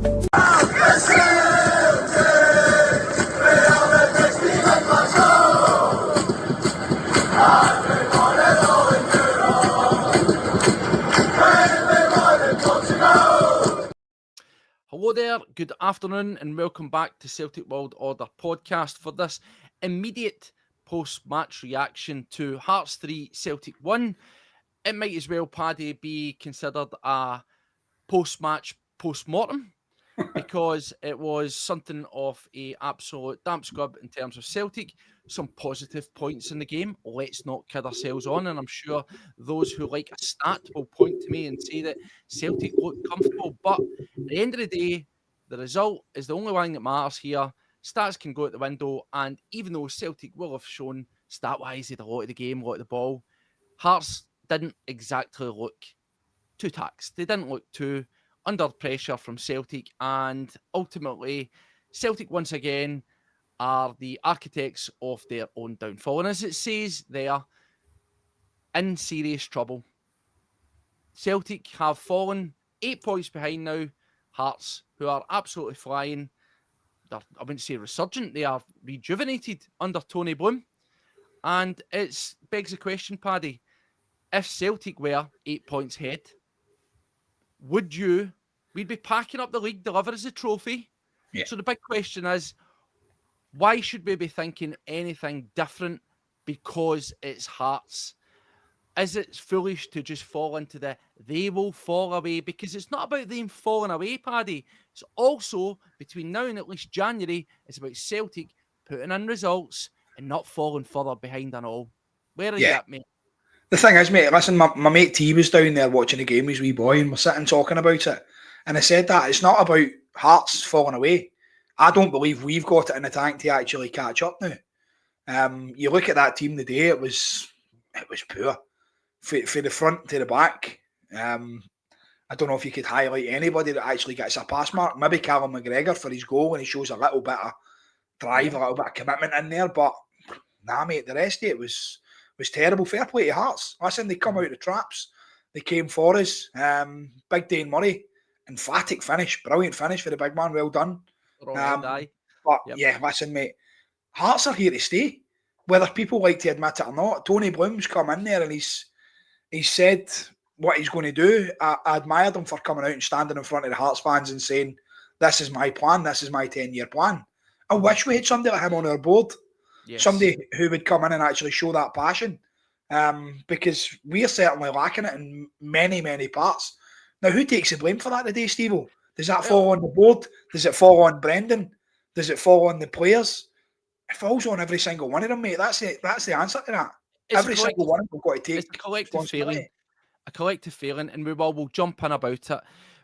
Hello there, good afternoon, and welcome back to Celtic World Order podcast for this immediate post-match reaction to Hearts 3, Celtic 1. It might as well, Paddy, be considered a post-match post-mortem because it was something of a absolute damp squib in terms of Celtic. Some positive points in the game. Let's not kid ourselves on, and I'm sure those who like a stat will point to me and say that Celtic looked comfortable. But at the end of the day, the result is the only one that matters here. Stats can go out the window, and even though Celtic will have shown stat-wise they had a lot of the game, a lot of the ball, Hearts didn't exactly look too taxed. They didn't look too under pressure from Celtic, and ultimately Celtic once again are the architects of their own downfall. And as it says there, in serious trouble. Celtic have fallen 8 points behind now. Hearts, who are absolutely flying, I wouldn't say resurgent, they are rejuvenated under Tony Bloom. And it begs the question, Paddy, if Celtic were 8 points ahead, we'd be packing up the league, deliver as a trophy. Yeah. So the big question is, why should we be thinking anything different because it's Hearts? Is it foolish to just fall into they will fall away? Because it's not about them falling away, Paddy. It's also, between now and at least January, it's about Celtic putting in results and not falling further behind and all. Where are you at, mate? The thing is, mate, listen, my mate T was down there watching the game with his wee boy, and we're sitting talking about it. And I said that it's not about Hearts falling away. I don't believe we've got it in the tank to actually catch up now. You look at that team today, it was poor. For the front to the back. I don't know if you could highlight anybody that actually gets a pass mark. Maybe Callum McGregor for his goal, and he shows a little bit of drive, a little bit of commitment in there. But nah, mate, the rest of it was terrible. Fair play to Hearts. Listen, they come out of the traps. They came for us. Big Dane Murray, emphatic finish, brilliant finish for the big man. Well done. Yeah, listen, mate, Hearts are here to stay. Whether people like to admit it or not, Tony Bloom's come in there and he's said what he's going to do. I admired him for coming out and standing in front of the Hearts fans and saying, "This is my plan. This is my 10-year plan." I wish we had somebody like him on our board. Yes. Somebody who would come in and actually show that passion, because we're certainly lacking it in many, many parts. Now, who takes the blame for that today, Steve-O? Does that fall on the board? Does it fall on Brendan? Does it fall on the players? It falls on every single one of them, mate. That's the answer to that. Every single one of them got to take it's a collective feeling, and we'll jump in about it.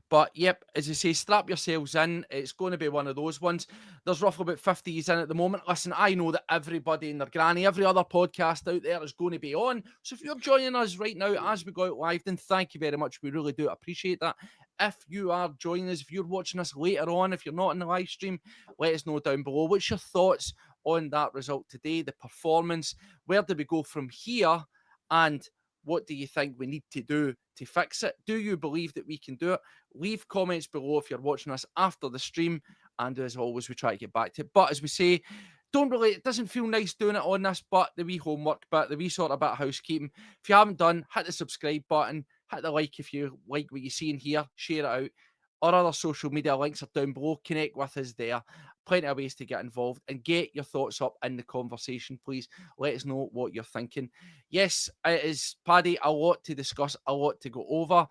But yep, as I say, strap yourselves in. It's going to be one of those ones. There's roughly about 50s in at the moment. Listen, I know that everybody and their granny, every other podcast out there is going to be on. So if you're joining us right now as we go out live, then thank you very much. We really do appreciate that. If you are joining us, if you're watching us later on, if you're not in the live stream, let us know down below. What's your thoughts on that result today, the performance? Where do we go from here? And what do you think we need to do to fix it? Do you believe that we can do it? Leave comments below if you're watching us after the stream. And as always, we try to get back to it. But as we say, it doesn't feel nice doing it on this, but the wee homework bit, the wee sort of bit of housekeeping. If you haven't done, hit the subscribe button, hit the like if you like what you see in here, share it out. Our other social media links are down below. Connect with us there. Plenty of ways to get involved and get your thoughts up in the conversation, please. Let us know what you're thinking. Yes, it is, Paddy, a lot to discuss, a lot to go over.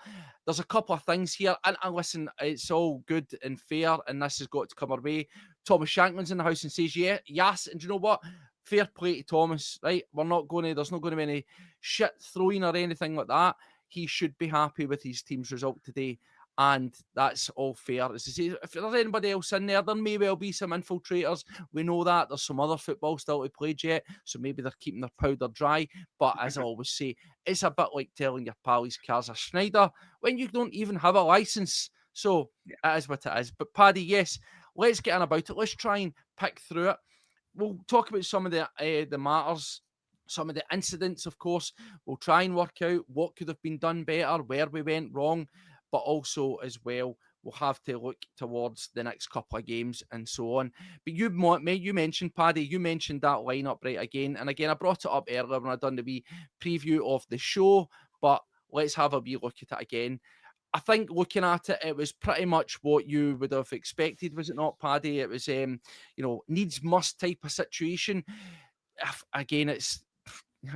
There's a couple of things here, and listen, it's all good and fair, and this has got to come our way. Thomas Shanklin's in the house and says, yes, and do you know what? Fair play to Thomas, right? There's not going to be any shit throwing or anything like that. He should be happy with his team's result today. And that's all fair. As I say, if there's anybody else in there, there may well be some infiltrators. We know that. There's some other football still to play yet, so maybe they're keeping their powder dry. But as I always say, it's a bit like telling your pal his car's a Schneider when you don't even have a license. So it is what it is. But Paddy, yes, let's get on about it. Let's try and pick through it. We'll talk about some of the matters, some of the incidents, of course. We'll try and work out what could have been done better, where we went wrong. But also, as well, we'll have to look towards the next couple of games and so on. But you mentioned, Paddy, you mentioned that lineup right again. And again, I brought it up earlier when I done the wee preview of the show, but let's have a wee look at it again. I think looking at it, it was pretty much what you would have expected, was it not, Paddy? It was, needs must type of situation. Again, it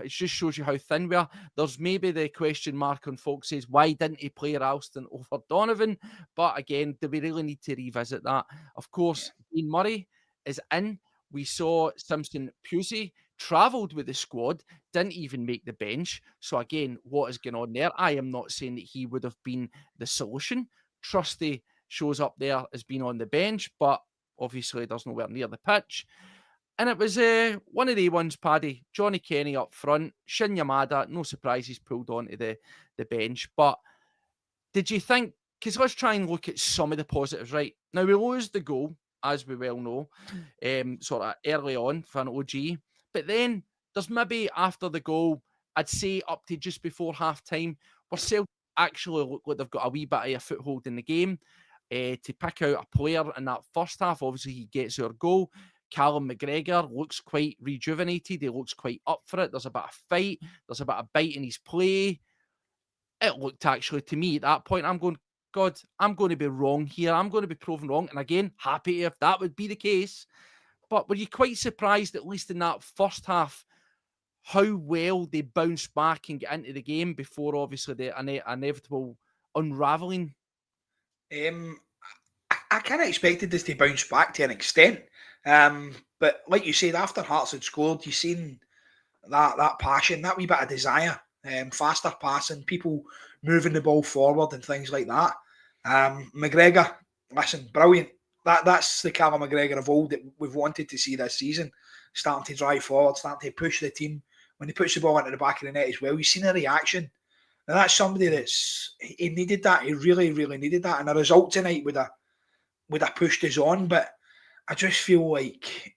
just shows you how thin we are. There's maybe the question mark on folks says, why didn't he play Ralston over Donovan? But again, do we really need to revisit that? Of course, Dean Murray is in. We saw Simpson Pusey travelled with the squad, didn't even make the bench. So again, what is going on there? I am not saying that he would have been the solution. Trusty shows up there as being on the bench, but obviously there's nowhere near the pitch. And it was one of the ones, Paddy. Johnny Kenny up front, Shin Yamada, no surprise he's pulled onto the bench. But did you think, because let's try and look at some of the positives, right? Now, we lose the goal, as we well know, sort of early on for an OG. But then there's maybe after the goal, I'd say up to just before half-time, where Celtic actually look like they've got a wee bit of a foothold in the game to pick out a player in that first half. Obviously, he gets our goal. Callum McGregor looks quite rejuvenated. He looks quite up for it. There's a bit of fight. There's a bit of bite in his play. It looked actually to me at that point, I'm going, God, I'm going to be wrong here. I'm going to be proven wrong. And again, happy if that would be the case. But were you quite surprised, at least in that first half, how well they bounced back and get into the game before obviously the inevitable unravelling? I kind of expected this to bounce back to an extent. But like you said, after Hearts had scored, you seen that passion, that wee bit of desire, faster passing, people moving the ball forward and things like that. McGregor, listen, brilliant. That's the Callum McGregor of old that we've wanted to see this season. Starting to drive forward, starting to push the team. When he puts the ball into the back of the net as well, you've seen a reaction. Now that's somebody he needed that. He really, really needed that. And the result tonight would have pushed us on, but I just feel like,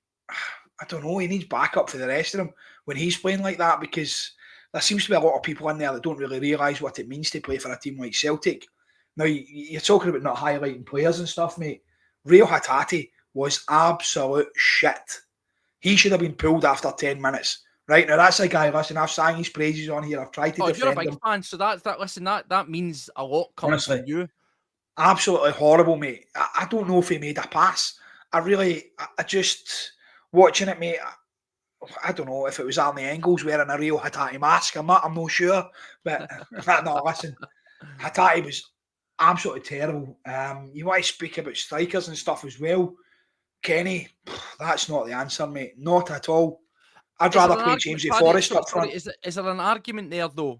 I don't know, he needs backup for the rest of them when he's playing like that, because there seems to be a lot of people in there that don't really realise what it means to play for a team like Celtic. Now, you're talking about not highlighting players and stuff, mate. Rio Hatate was absolute shit. He should have been pulled after 10 minutes. Right, now that's a guy, listen, I've sang his praises on here. I've tried to defend him. You're a big fan, so that means a lot comes from you. Absolutely horrible, mate. I don't know if he made a pass. I just, watching it, mate, I don't know if it was Arnie Engels wearing a Rio Hatate mask. I'm not sure. But, no, listen, Hatate was absolutely terrible. You want to speak about strikers and stuff as well. Kenny, that's not the answer, mate. Not at all. I'd rather play James Forrest up front. Is there an argument there, though,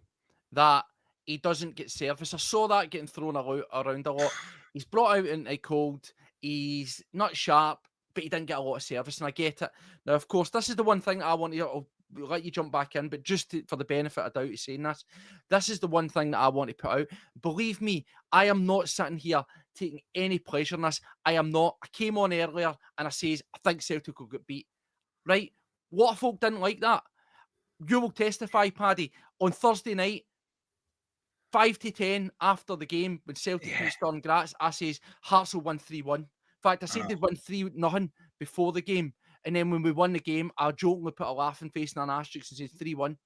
that he doesn't get service? I saw that getting thrown around a lot. He's brought out into cold. He's not sharp, but he didn't get a lot of service, and I get it. Now, of course, this is the one thing I want to... I'll let you jump back in, but just for the benefit of doubt of saying this is the one thing that I want to put out. Believe me, I am not sitting here taking any pleasure in this. I am not. I came on earlier and I says, I think Celtic will get beat. Right? A lot of folk didn't like that. You will testify, Paddy, on Thursday night, 5 to 10 after the game, when Celtic beat Sturm Graz, I says Hearts will win 3-1. In fact, I said they'd win 3-0 before the game. And then when we won the game, I jokingly put a laughing face and an asterisk and said 3-1.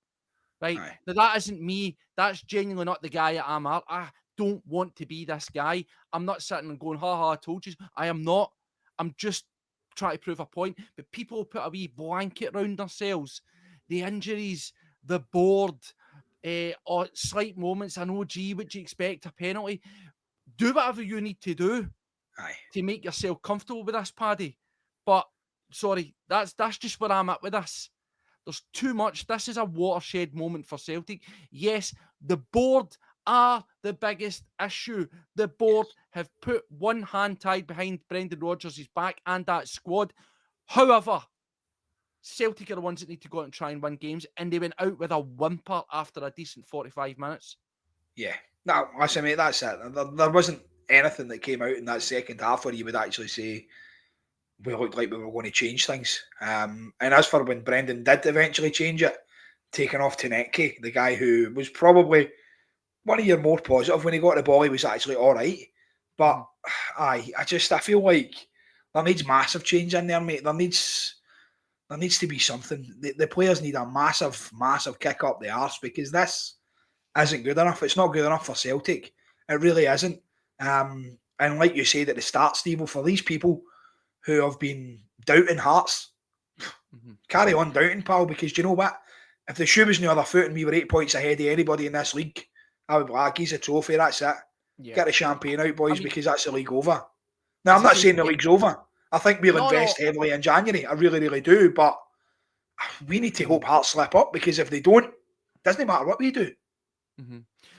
Right? Now, that isn't me. That's genuinely not the guy I am. I don't want to be this guy. I'm not sitting and going, ha, I told you. I am not. I'm just trying to prove a point. But people put a wee blanket around themselves. The injuries, the board, or slight moments, an OG, which you expect, a penalty. Do whatever you need to do to make yourself comfortable with this, Paddy. But, sorry, that's just where I'm at with this. There's too much. This is a watershed moment for Celtic. Yes, the board are the biggest issue. The board have put one hand tied behind Brendan Rodgers' back and that squad. However, Celtic are the ones that need to go out and try and win games, and they went out with a whimper after a decent 45 minutes. Yeah. No, listen, mate, that's it. There wasn't anything that came out in that second half where you would actually say we looked like we were going to change things. And as for when Brendan did eventually change it, taking off Tenetke, the guy who was probably one of your more positive when he got the ball, he was actually all right. But aye, I feel like there needs massive change in there, mate. There needs to be something. The players need a massive kick up the arse, because this isn't good enough. It's not good enough for Celtic. It really isn't. And like you said at the start, Steve, for these people who have been doubting Hearts, carry on doubting, pal, because do you know what? If the shoe was in the other foot and we were 8 points ahead of anybody in this league, I would be like, he's a trophy, that's it. Yeah. Get the champagne out, boys, because that's the league over. Now, as I'm I not say, saying the league's over. I think we'll No, invest no. heavily in January. I really, really do. But we need to hope Hearts slip up, because if they don't, it doesn't matter what we do.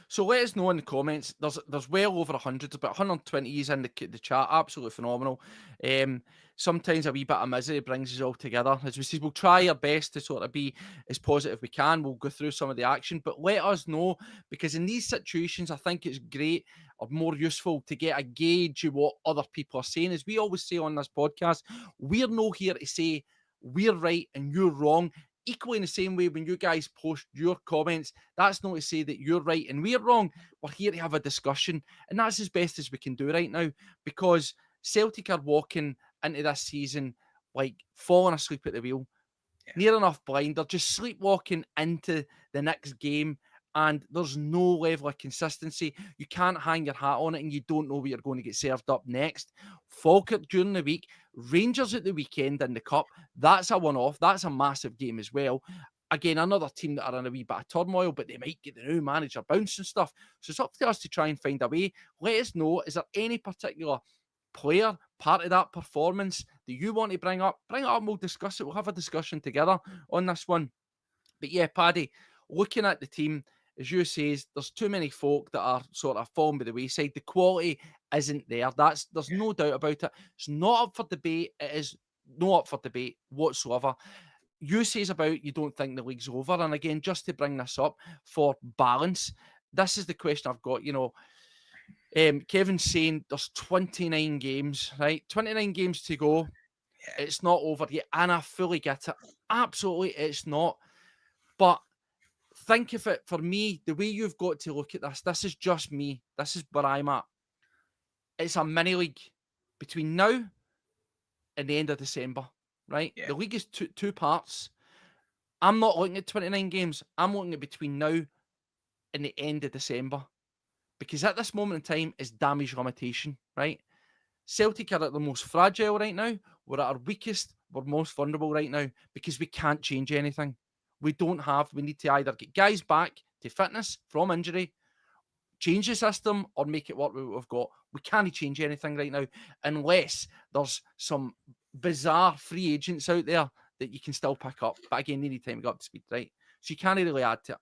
So let us know in the comments. There's well over 100, about 120 in the chat. Absolutely phenomenal. Sometimes a wee bit of misery brings us all together. As we say, we'll try our best to sort of be as positive we can. We'll go through some of the action, but let us know, because in these situations, I think it's great or more useful to get a gauge of what other people are saying. As we always say on this podcast, we're not here to say we're right and you're wrong. Equally in the same way, when you guys post your comments, that's not to say that you're right and we're wrong. We're here to have a discussion, and that's as best as we can do right now, because Celtic are walking into this season like falling asleep at the wheel, near enough blind. They're just sleepwalking into the next game, and there's no level of consistency. You can't hang your hat on it, and you don't know what you're going to get served up next. Falkirk during the week, Rangers at the weekend in the Cup. That's a one-off. That's a massive game as well. Again, another team that are in a wee bit of turmoil, but they might get the new manager bounce and stuff. So it's up to us to try and find a way. Let us know, is there any particular player, part of that performance that you want to bring up? Bring it up and we'll discuss it. We'll have a discussion together on this one. But yeah, Paddy, looking at the team, as you say, there's too many folk that are sort of falling by the wayside. The quality isn't there. There's no doubt about it. It's not up for debate. It is not up for debate whatsoever. You says about you don't think the league's over. And again, just to bring this up for balance, this is the question I've got. Kevin's saying there's 29 games, right? 29 games to go. It's not over yet. And I fully get it. Absolutely, it's not. But think of it, for me, the way you've got to look at this is just me. This is where I'm at. It's a mini league between now and the end of December, right? Yeah. The league is two parts. I'm not looking at 29 games. I'm looking at between now and the end of December. Because at this moment in time, it's damage limitation, right? Celtic are at the most fragile right now. We're at our weakest. We're most vulnerable right now because we can't change anything. We need to either get guys back to fitness from injury, change the system, or make it work with what we've got. We can't change anything right now unless there's some bizarre free agents out there that you can still pick up. But again, they need time to get up to speed, right? So you can't really add to it.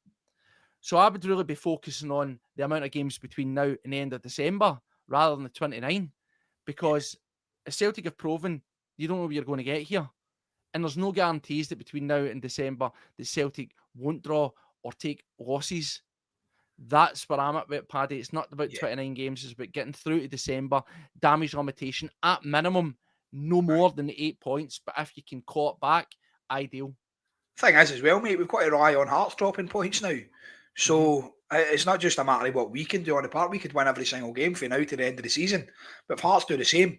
So I would really be focusing on the amount of games between now and the end of December rather than the 29, because Celtic have proven you don't know what you're going to get here. And there's no guarantees that between now and December that Celtic won't draw or take losses. That's where I'm at with Paddy. It's not about 29 games. It's about getting through to December. Damage limitation at minimum, no more than 8 points. But if you can claw it back, ideal. Thing is, as well, mate, we've got to rely on Hearts dropping points now. So it's not just a matter of what we can do on the park. We could win every single game from now to the end of the season. But if Hearts do the same,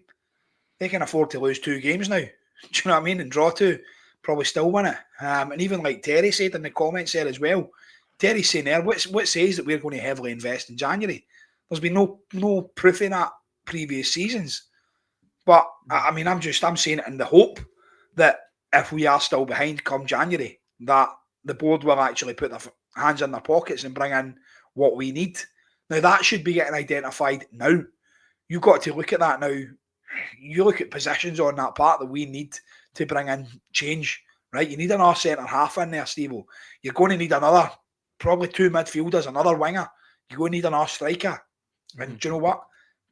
they can afford to lose 2 games now. Do you know what I mean? And draw 2, probably still win it. And even like Terry said in the comments there as well, Terry's saying there, what says that we're going to heavily invest in January? There's been no proof in that previous seasons. But I mean, I'm saying it in the hope that if we are still behind come January, that the board will actually put their hands in their pockets and bring in what we need. Now, that should be getting identified now. You've got to look at that now. You look at positions on that part that we need to bring in change, right? You need another centre half in there, Steve. You're going to need another, probably 2 midfielders, another winger. You're going to need another striker. And do you know what?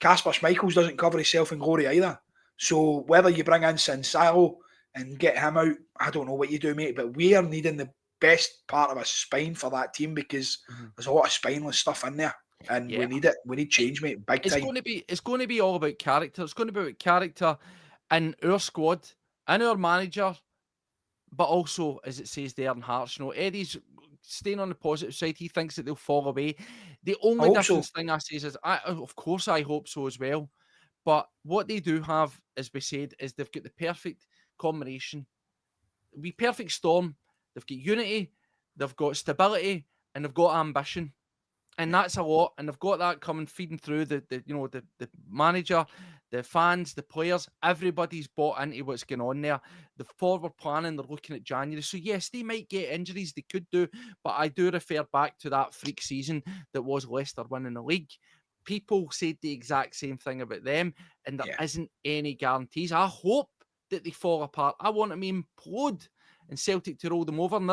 Kasper Schmeichels doesn't cover himself in glory either. So whether you bring in Sincero and get him out, I don't know what you do, mate. But we are needing the best part of a spine for that team, because there's a lot of spineless stuff in there. And we need it. We need change, mate. Big time. It's going to be all about character. It's going to be about character in our squad, in our manager, but also, as it says there in Hearts, Eddie's staying on the positive side, he thinks that they'll fall away. The only hope difference so. thing I say is, of course, I hope so as well. But what they do have, as we said, is they've got the perfect combination. Perfect storm. They've got unity, they've got stability, and they've got ambition. And that's a lot, and they've got that coming, feeding through the manager, the fans, the players. Everybody's bought into what's going on there. The forward planning, they're looking at January. So yes, they might get injuries, they could do, but I do refer back to that freak season that was Leicester winning the league. People said the exact same thing about them, and there isn't any guarantees. I hope that they fall apart. I want them to implode and Celtic to roll them over. And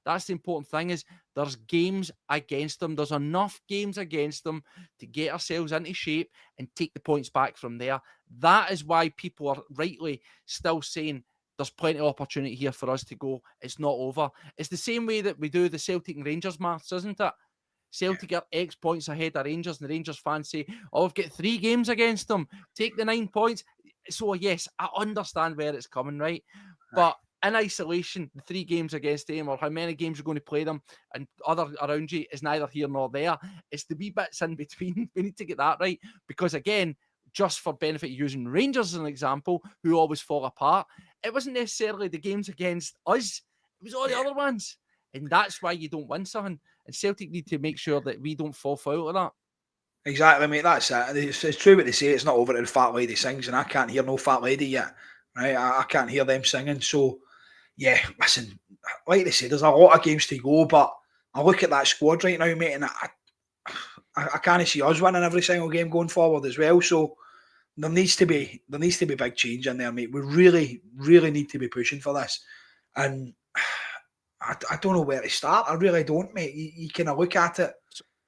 that's the important thing, is there's games against them. There's enough games against them to get ourselves into shape and take the points back from there. That is why people are rightly still saying there's plenty of opportunity here for us to go. It's not over. It's the same way that we do the Celtic and Rangers maths, isn't it? Celtic are X points ahead of Rangers, and the Rangers fans say, oh, we've got 3 games against them. Take the 9 points. So, yes, I understand where it's coming, right? But in isolation, the 3 games against them, or how many games you're going to play them, and other around you, is neither here nor there. It's the wee bits in between. We need to get that right. Because, again, just for benefit of using Rangers as an example, who always fall apart, it wasn't necessarily the games against us. It was all the other ones. And that's why you don't win something. And Celtic need to make sure that we don't fall foul of that. Exactly, mate. That's it. It's true what they say. It's not over till the fat lady sings, and I can't hear no fat lady yet. Right? I can't hear them singing. So, yeah, listen, like they say, there's a lot of games to go, but I look at that squad right now, mate, and I can't see us winning every single game going forward as well. So there needs to be big change in there, mate. We really, really need to be pushing for this. And I don't know where to start. I really don't, mate. You kind of look at it.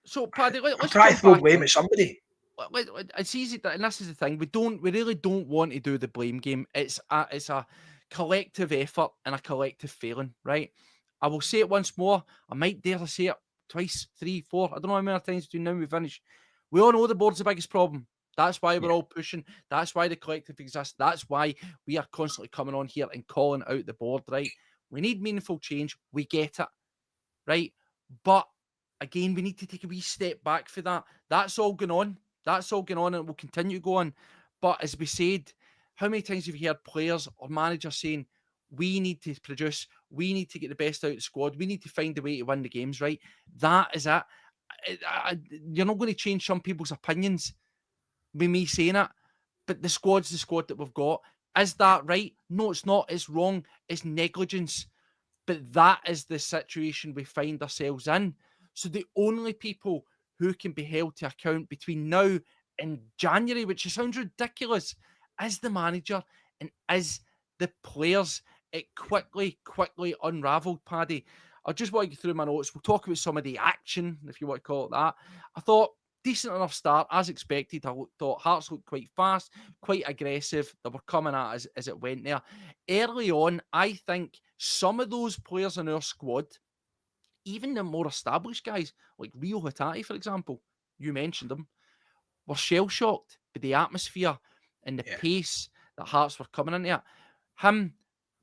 So Paddy, let's try to throw back blame at somebody. It's easy, and this is the thing. We really don't want to do the blame game. It's a collective effort and a collective failing, right? I will say it once more. I might dare to say it twice, 3, 4. I don't know how many times between now and we finish. We all know the board's the biggest problem. That's why we're all pushing. That's why the collective exists. That's why we are constantly coming on here and calling out the board, right? We need meaningful change. We get it, right? But again, we need to take a wee step back for that. That's all going on. That's all going on, and it will continue to go on. But as we said, how many times have you heard players or managers saying, we need to produce, we need to get the best out of the squad, we need to find a way to win the games, right? That is it. You're not going to change some people's opinions with me saying it, but the squad's the squad that we've got. Is that right? No, it's not. It's wrong. It's negligence. But that is the situation we find ourselves in. So the only people who can be held to account between now and January, which sounds ridiculous, is the manager and is the players. It quickly unravelled, Paddy. I'll just walk you through my notes. We'll talk about some of the action, if you want to call it that. I thought decent enough start, as expected. I thought Hearts looked quite fast, quite aggressive. They were coming at us as it went there. Early on, I think some of those players in our squad, even the more established guys, like Rio Hatate, for example, you mentioned them, were shell-shocked by the atmosphere and the pace that Hearts were coming into it. Him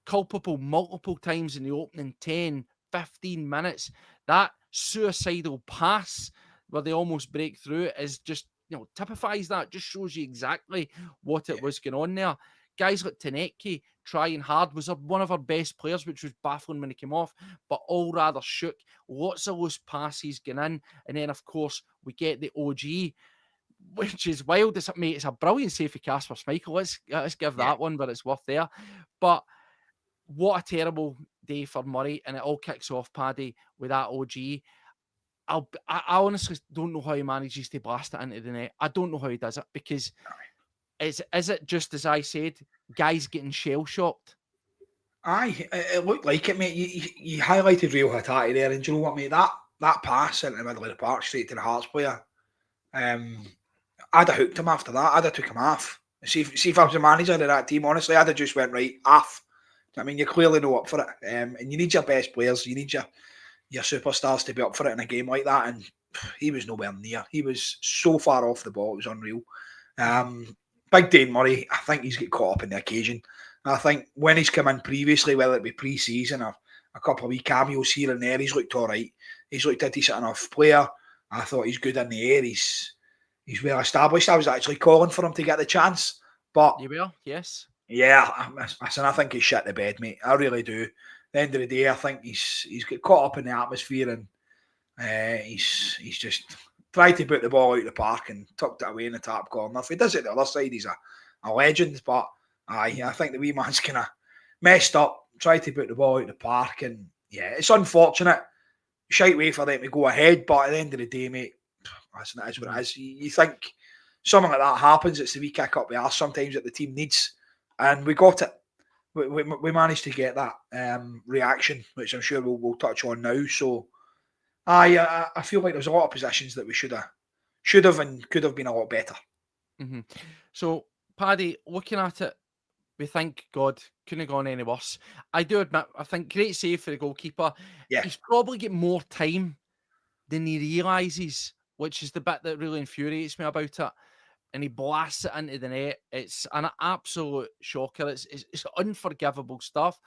culpable multiple times in the opening 10, 15 minutes. That suicidal pass where they almost break through is just, typifies that, just shows you exactly what it was going on there. Guys like Tanecki trying hard, was one of our best players, which was baffling when he came off, but all rather shook. Lots of loose passes going in. And then, of course, we get the OG, which is wild. It's a brilliant save for Casper Schmeichel. Let's give that one, but it's worth there. But what a terrible day for Murray. And it all kicks off, Paddy, with that OG. I honestly don't know how he manages to blast it into the net. I don't know how he does it, because is it just as I said, guys getting shell-shocked? Aye, it looked like it, mate. You highlighted Rio Hatate there, and do you know what, mate? That pass into the middle of the park straight to the Hearts player, I'd have hooked him after that. I'd have took him off. See if I was the manager of that team, honestly, I'd have just went right off. I mean, you clearly know up for it, and you need your best players. You need your superstars to be up for it in a game like that, and he was nowhere near. He was so far off the ball, it was unreal. Big Dane Murray, I think he's got caught up in the occasion. I think when he's come in previously, whether it be pre-season or a couple of wee cameos here and there. He's looked all right. He's looked a decent enough player. I thought he's good in the air. He's well established. I was actually calling for him to get the chance. But You will, yes. yeah, I think he's shit the bed, mate. I really do. At the end of the day, I think he's got caught up in the atmosphere, and he's just tried to put the ball out of the park and tucked it away in the top corner. If he does it the other side, he's a legend. But I think the wee man's kind of messed up, tried to put the ball out of the park, and yeah, it's unfortunate. Shite way for them to go ahead, but at the end of the day, mate, listen, it is what it is. You think something like that happens, it's the wee kick up the arse sometimes that the team needs, and we got it. We managed to get that reaction, which I'm sure we'll touch on now. So I feel like there's a lot of positions that we should have and could have been a lot better. Mm-hmm. So, Paddy, looking at it, we think, God, couldn't have gone any worse. I do admit, I think great save for the goalkeeper. Yeah. He's probably get more time than he realises, which is the bit that really infuriates me about it. And he blasts it into the net. It's an absolute shocker. It's unforgivable stuff.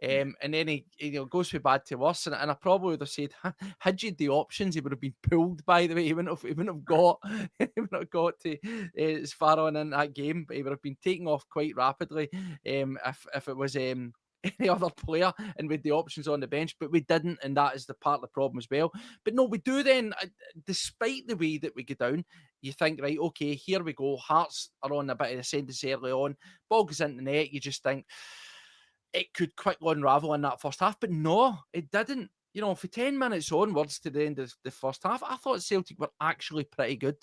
And then he goes from bad to worse. And I probably would have said, had you the options, he would have been pulled. By the way, he wouldn't have got to as far on in that game. But he would have been taken off quite rapidly if it was any other player and with the options on the bench. But we didn't, and that is the part of the problem as well. But no, we do then, despite the way that we get down. You think, right, okay, here we go. Hearts are on a bit of ascendancy early on. Ball goes into the net. You just think it could quickly unravel in that first half. But no, it didn't. For 10 minutes onwards to the end of the first half, I thought Celtic were actually pretty good.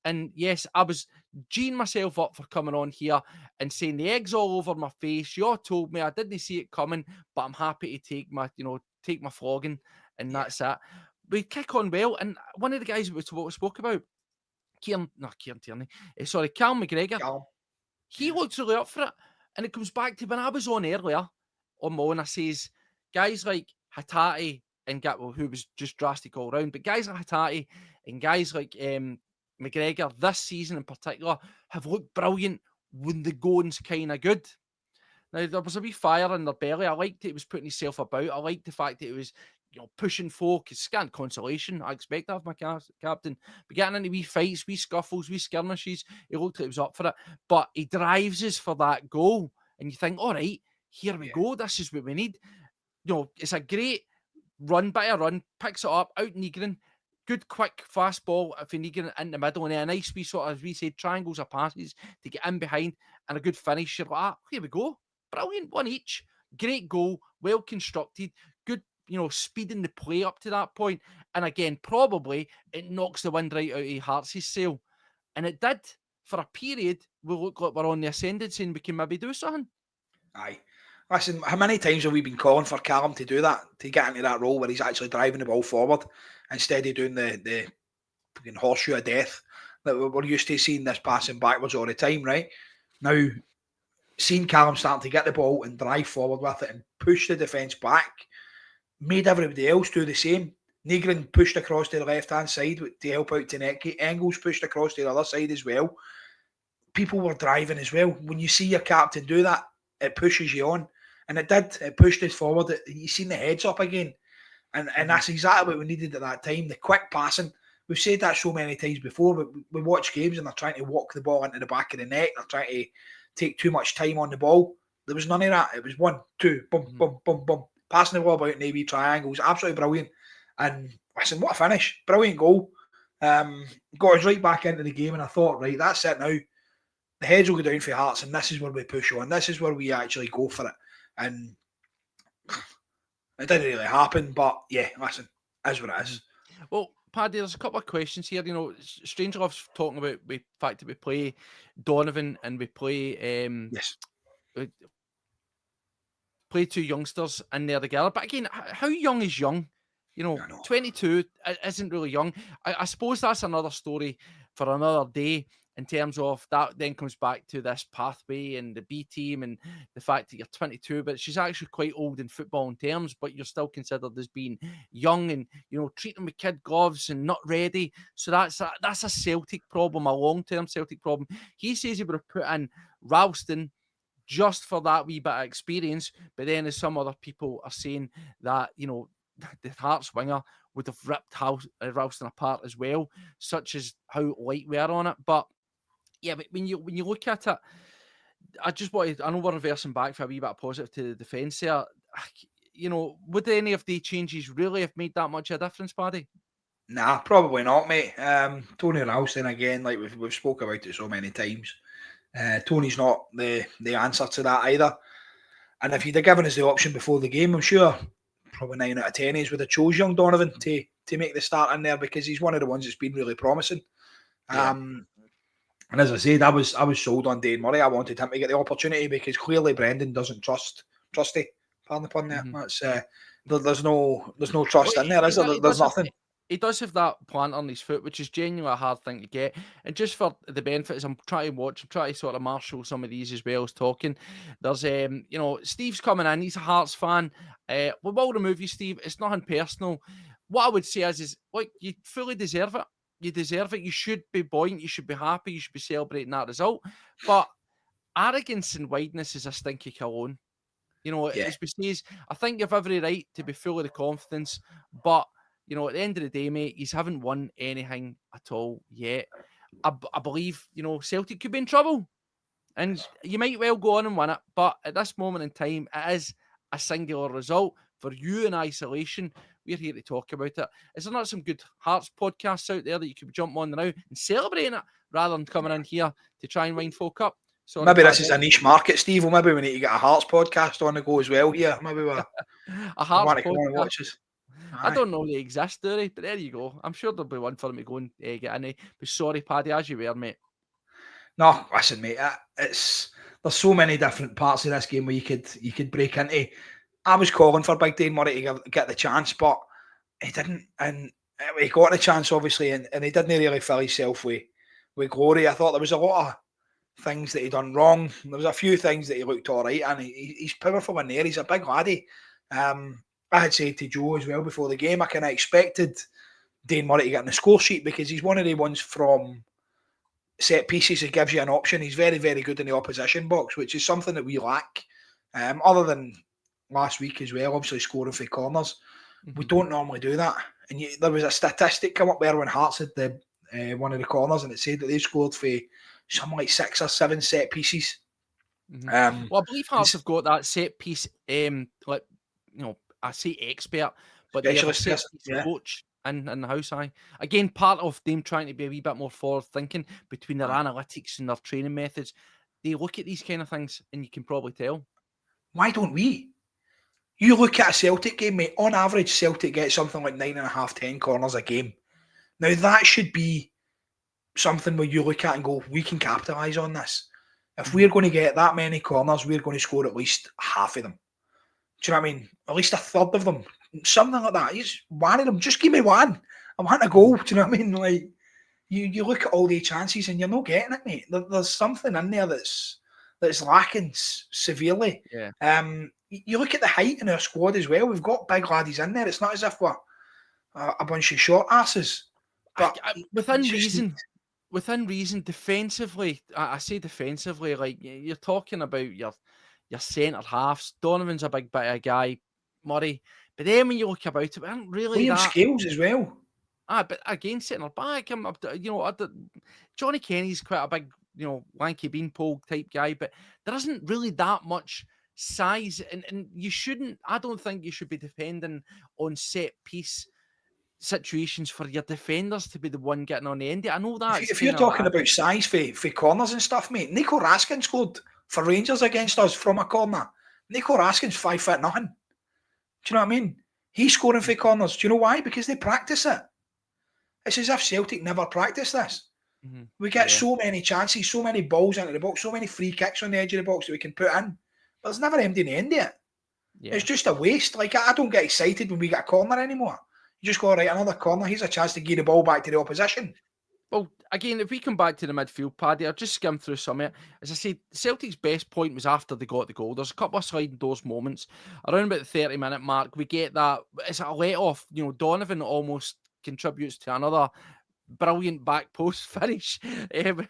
And yes, I was geeing myself up for coming on here and saying the egg's all over my face. You all told me I didn't see it coming, but I'm happy to take my flogging, and that's it. We kick on well. And one of the guys we spoke about, Callum McGregor. He looked really up for it. And it comes back to when I was on earlier on my own, I says, guys like Hatate and who was just drastic all round, but guys like Hatate and guys like McGregor this season in particular have looked brilliant when the going's kind of good. Now, there was a wee fire in their belly. I liked it was putting himself about. I liked the fact that it was pushing folk. It's scant consolation. I expect that of my captain. But getting into wee fights, wee scuffles, wee skirmishes, he looked like he was up for it. But he drives us for that goal. And you think, all right, here we go. This is what we need. It's a great run, bit of run, picks it up, out Negrin. Good, quick, fast ball for Negrin in the middle. And then a nice wee sort of, as we said, triangles of passes to get in behind and a good finish. You're like, here we go. Brilliant, one each. Great goal, well constructed, good, speeding the play up to that point. And again, probably it knocks the wind right out of Hearts' sail. And it did. For a period, we look like we're on the ascendancy and we can maybe do something. Aye. Listen, how many times have we been calling for Callum to do that, to get into that role where he's actually driving the ball forward instead of doing the horseshoe of death that we're used to seeing, this passing backwards all the time, right? Now, seeing Callum starting to get the ball and drive forward with it and push the defence back made everybody else do the same. Negrin pushed across to the left-hand side to help out Taneki. Engels pushed across to the other side as well. People were driving as well. When you see your captain do that, it pushes you on. And it did. It pushed us forward. You seen the heads up again. And that's exactly what we needed at that time. The quick passing. We've said that so many times before, but we watch games and they're trying to walk the ball into the back of the net. They're trying to take too much time on the ball. There was none of that. It was 1, 2, boom, boom, boom, boom. Passing the ball about in wee triangles. Absolutely brilliant. And listen, what a finish. Brilliant goal. Got us right back into the game, and I thought, right, that's it now. The heads will go down for Hearts, and this is where we push on. This is where we actually go for it. And it didn't really happen, but yeah, listen, is what it is. Well, Paddy, there's a couple of questions here. Strange loves talking about the fact that we play Donovan and we play yes. Play two youngsters in there together. But again, how young is young? 22 isn't really young. I suppose that's another story for another day in terms of that then comes back to this pathway and the B team and the fact that you're 22, but she's actually quite old in footballing terms, but you're still considered as being young and, treating with kid gloves and not ready. So that's a Celtic problem, a long-term Celtic problem. He says he would have put in Ralston, just for that wee bit of experience. But then, as some other people are saying, that, you know, the Hearts winger would have ripped Ralston apart as well, such as how light we are on it. But yeah, but when you look at it, I know we're reversing back for a wee bit of positive to the defence there. You know, would any of the changes really have made that much of a difference, Paddy? Nah, probably not, mate. Tony Ralston, again, like we've spoke about it so many times. Tony's not the answer to that either. And if you'd have given us the option before the game, I'm sure probably 9 out of 10 would have chose young Donovan to make the start in there, because he's one of the ones that's been really promising. Yeah. And as I said, I was sold on Dane Murray. I wanted him to get the opportunity because clearly Brendan doesn't trust Trusty. Pardon the pun there. That's there's no trust in there, is there? There's nothing. He does have that planter on his foot, which is genuinely a hard thing to get. And just for the benefit, as I'm trying to sort of marshal some of these as well as talking. There's you know, Steve's coming in. He's a Hearts fan. We will remove you, Steve. It's nothing personal. What I would say is look, you fully deserve it. You deserve it. You should be buoyant. You should be happy. You should be celebrating that result. But arrogance and wideness is a stinky cologne. You know, as we say, I think you have every right to be full of the confidence. But, you know, at the end of the day, mate, you haven't won anything at all yet. I believe, you know, Celtic could be in trouble. And you might well go on and win it. But at this moment in time, it is a singular result. For you in isolation, we're here to talk about it. Is there not some good Hearts podcasts out there that you could jump on now and celebrating it, rather than coming in here to try and wind folk up? So maybe this is a niche market, Steve. Well, maybe we need to get a Hearts podcast on the go as well here. Maybe we're a Hearts podcast. Come on and watch us. I don't know they exist, do they? But there you go. I'm sure there'll be one for them to go and get in. But sorry, Paddy, as you were, mate. No, listen, mate. There's so many different parts of this game where you could break into. I was calling for Big Dane Murray to get the chance, but he didn't. And he got the chance, obviously, and he didn't really fill himself with glory. I thought there was a lot of things that he done wrong. There was a few things that he looked all right, and he's powerful in there. He's a big laddie. I had said to Joe as well before the game, I kind of expected Dane Murray to get in the score sheet because he's one of the ones from set pieces that gives you an option. He's very, very good in the opposition box, which is something that we lack. Other than last week as well, obviously scoring for corners. We don't normally do that. And there was a statistic come up there when Hearts had the one of the corners, and it said that they scored for something like 6 or 7 set pieces. Well, I believe Hearts have got that set piece, like, you know, I say expert, but they have a set piece coach in the house. Again, part of them trying to be a wee bit more forward thinking between their analytics and their training methods. They look at these kind of things, and you can probably tell. Why don't we? You look at a Celtic game, mate. On average, Celtic get something like 9.5, 10 corners a game. Now, that should be something where you look at and go, we can capitalise on this. If we're going to get that many corners, we're going to score at least half of them. Do you know what I mean? At least a third of them. Something like that. Just one of them. Just give me one. I want a goal. Do you know what I mean? Like, you look at all the chances and you're not getting it, mate. There's something in there that's lacking severely. Yeah. You look at the height in our squad as well. We've got big laddies in there. It's not as if we're a bunch of short asses. But within reason, defensively, I say defensively, like you're talking about your centre halves. Donovan's a big bit of a guy, Murray. But then when you look about it, we aren't really Liam Scales as well. But again, centre back, Johnny Kenny's quite a big, lanky beanpole type guy, but there isn't really that much size, and you shouldn't. I don't think you should be depending on set piece situations for your defenders to be the one getting on the end. I know that if you're talking about size for corners and stuff, mate, Nico Raskin scored for Rangers against us from a corner. Nico Raskin's 5'0". Do you know what I mean? He's scoring for corners. Do you know why? Because they practice it. It's as if Celtic never practiced this. Mm-hmm. We get so many chances, so many balls into the box, so many free kicks on the edge of the box that we can put in. But there's never empty in the end of it. Yeah. It's just a waste. Like, I don't get excited when we get a corner anymore. You just go, right, another corner. Here's a chance to give the ball back to the opposition. Well, again, if we come back to the midfield, Paddy, I'll just skim through some of it. As I said, Celtic's best point was after they got the goal. There's a couple of sliding doors moments. Around about the 30-minute mark, we get that. It's a let-off. Donovan almost contributes to another brilliant back post finish. When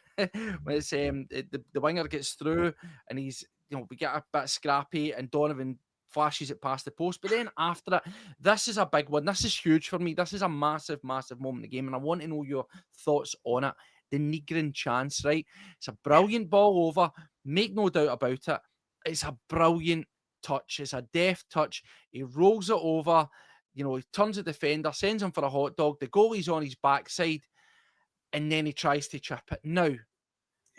it's, the winger gets through and he's we get a bit scrappy and Donovan flashes it past the post. But then after it, this is a big one. This is huge for me. This is a massive, massive moment in the game. And I want to know your thoughts on it. The Nygren chance, right? It's a brilliant ball over. Make no doubt about it. It's a brilliant touch. It's a deft touch. He rolls it over. He turns the defender, sends him for a hot dog. The goalie's on his backside. And then he tries to chip it. Now,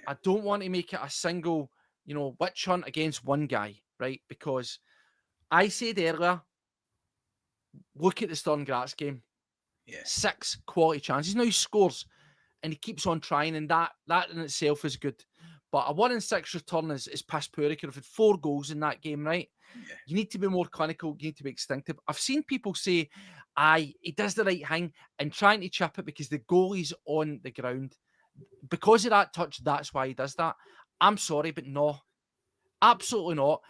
I don't want to make it a single, witch hunt against one guy, right? Because I said earlier, look at the Sturm Graz game. Yeah. 6 quality chances. Now he scores and he keeps on trying, and that in itself is good. But a 1-in-6 return is piss poor. He could have had 4 goals in that game, right? Yeah. You need to be more clinical. You need to be instinctive. I've seen people say, he does the right thing and trying to chip it because the goalie's on the ground. Because of that touch, that's why he does that. I'm sorry, but no. Absolutely not.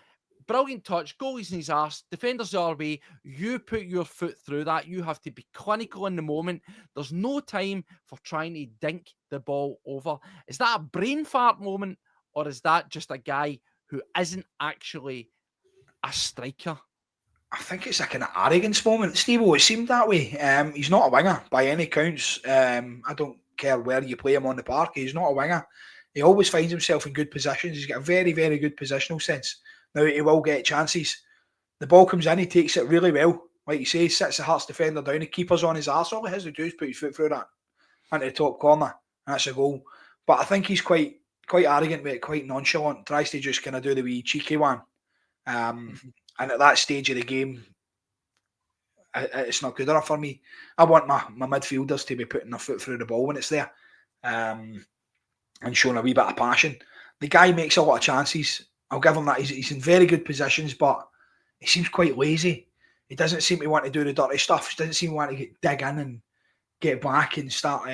Brilliant touch, goalie's in his arse, defenders are away. You put your foot through that. You have to be clinical in the moment. There's no time for trying to dink the ball over. Is that a brain fart moment, or is that just a guy who isn't actually a striker? I think it's a kind of arrogance moment, Steve-O. It seemed that way. He's not a winger by any counts. I don't care where you play him on the park. He's not a winger. He always finds himself in good positions. He's got a very, very good positional sense. Now, he will get chances. The ball comes in, he takes it really well. Like you say, sits the Hearts defender down, the keeper's on his arse. All he has to do is put his foot through that into the top corner. That's a goal. But I think he's quite arrogant with it, quite nonchalant. Tries to just kind of do the wee cheeky one. And at that stage of the game, it's not good enough for me. I want my midfielders to be putting their foot through the ball when it's there. And showing a wee bit of passion. The guy makes a lot of chances. I'll give him that. He's in very good positions, but he seems quite lazy. He doesn't seem to want to do the dirty stuff. He doesn't seem to want to dig in and get back and start